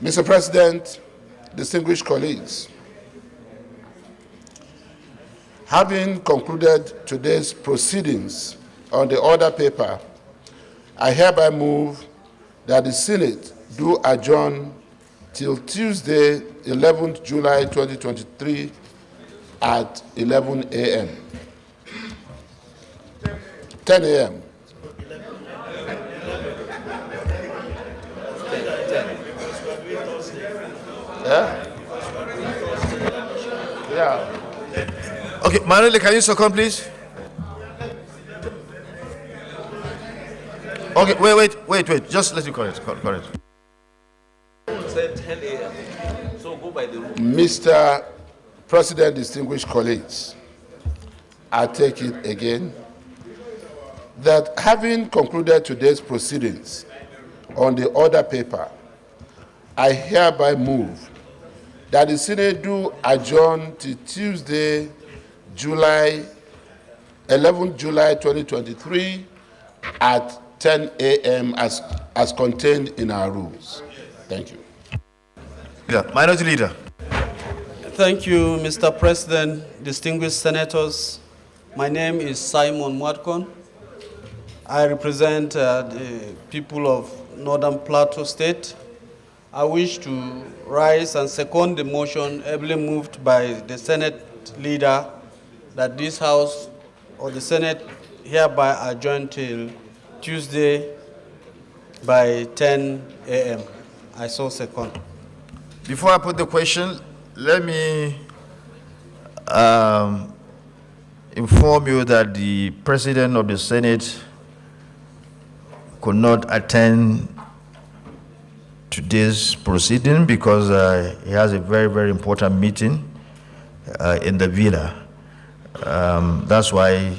Mr. President, distinguished colleagues, having concluded today's proceedings on the order paper, I hereby move that the Senate do adjourn till Tuesday, 11th July 2023 at 11 a.m. 10 a.m. Yeah? Yeah. Okay, Manuel, can you second, please? Okay, wait. Just let you correct. Said 10 a.m. So go by the rule. Mr. President, distinguished colleagues, I take it again that having concluded today's proceedings on the order paper, I hereby move that the Senate do adjourn to Tuesday, 11 July 2023 at 10 a.m. as contained in our rules. Thank you. Yeah, Minority Leader. Thank you, Mr. President, distinguished senators. My name is Simon Mwatkon. I represent the people of Northern Plateau State. I wish to rise and second the motion ably moved by the Senate Leader that this House or the Senate hereby adjourn till Tuesday by 10 a.m. I so second. Before I put the question, let me inform you that the President of the Senate could not attend today's proceeding because he has a very, very important meeting in the villa. That's why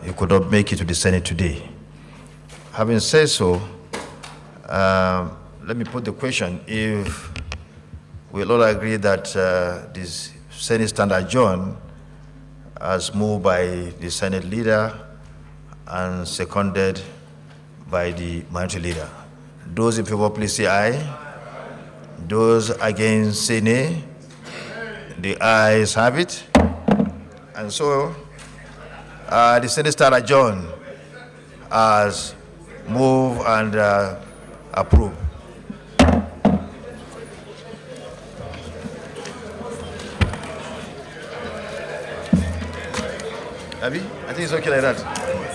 he could not make it to the Senate today. Having said so, let me put the question. If we all agree that this Senate stand adjourned as moved by the Senate Leader and seconded by the Minority Leader. Those in favor, please say aye. Those against, say nay. The ayes have it. And so, the Senate stand adjourned as moved and approved. Abby, I think it's okay like that.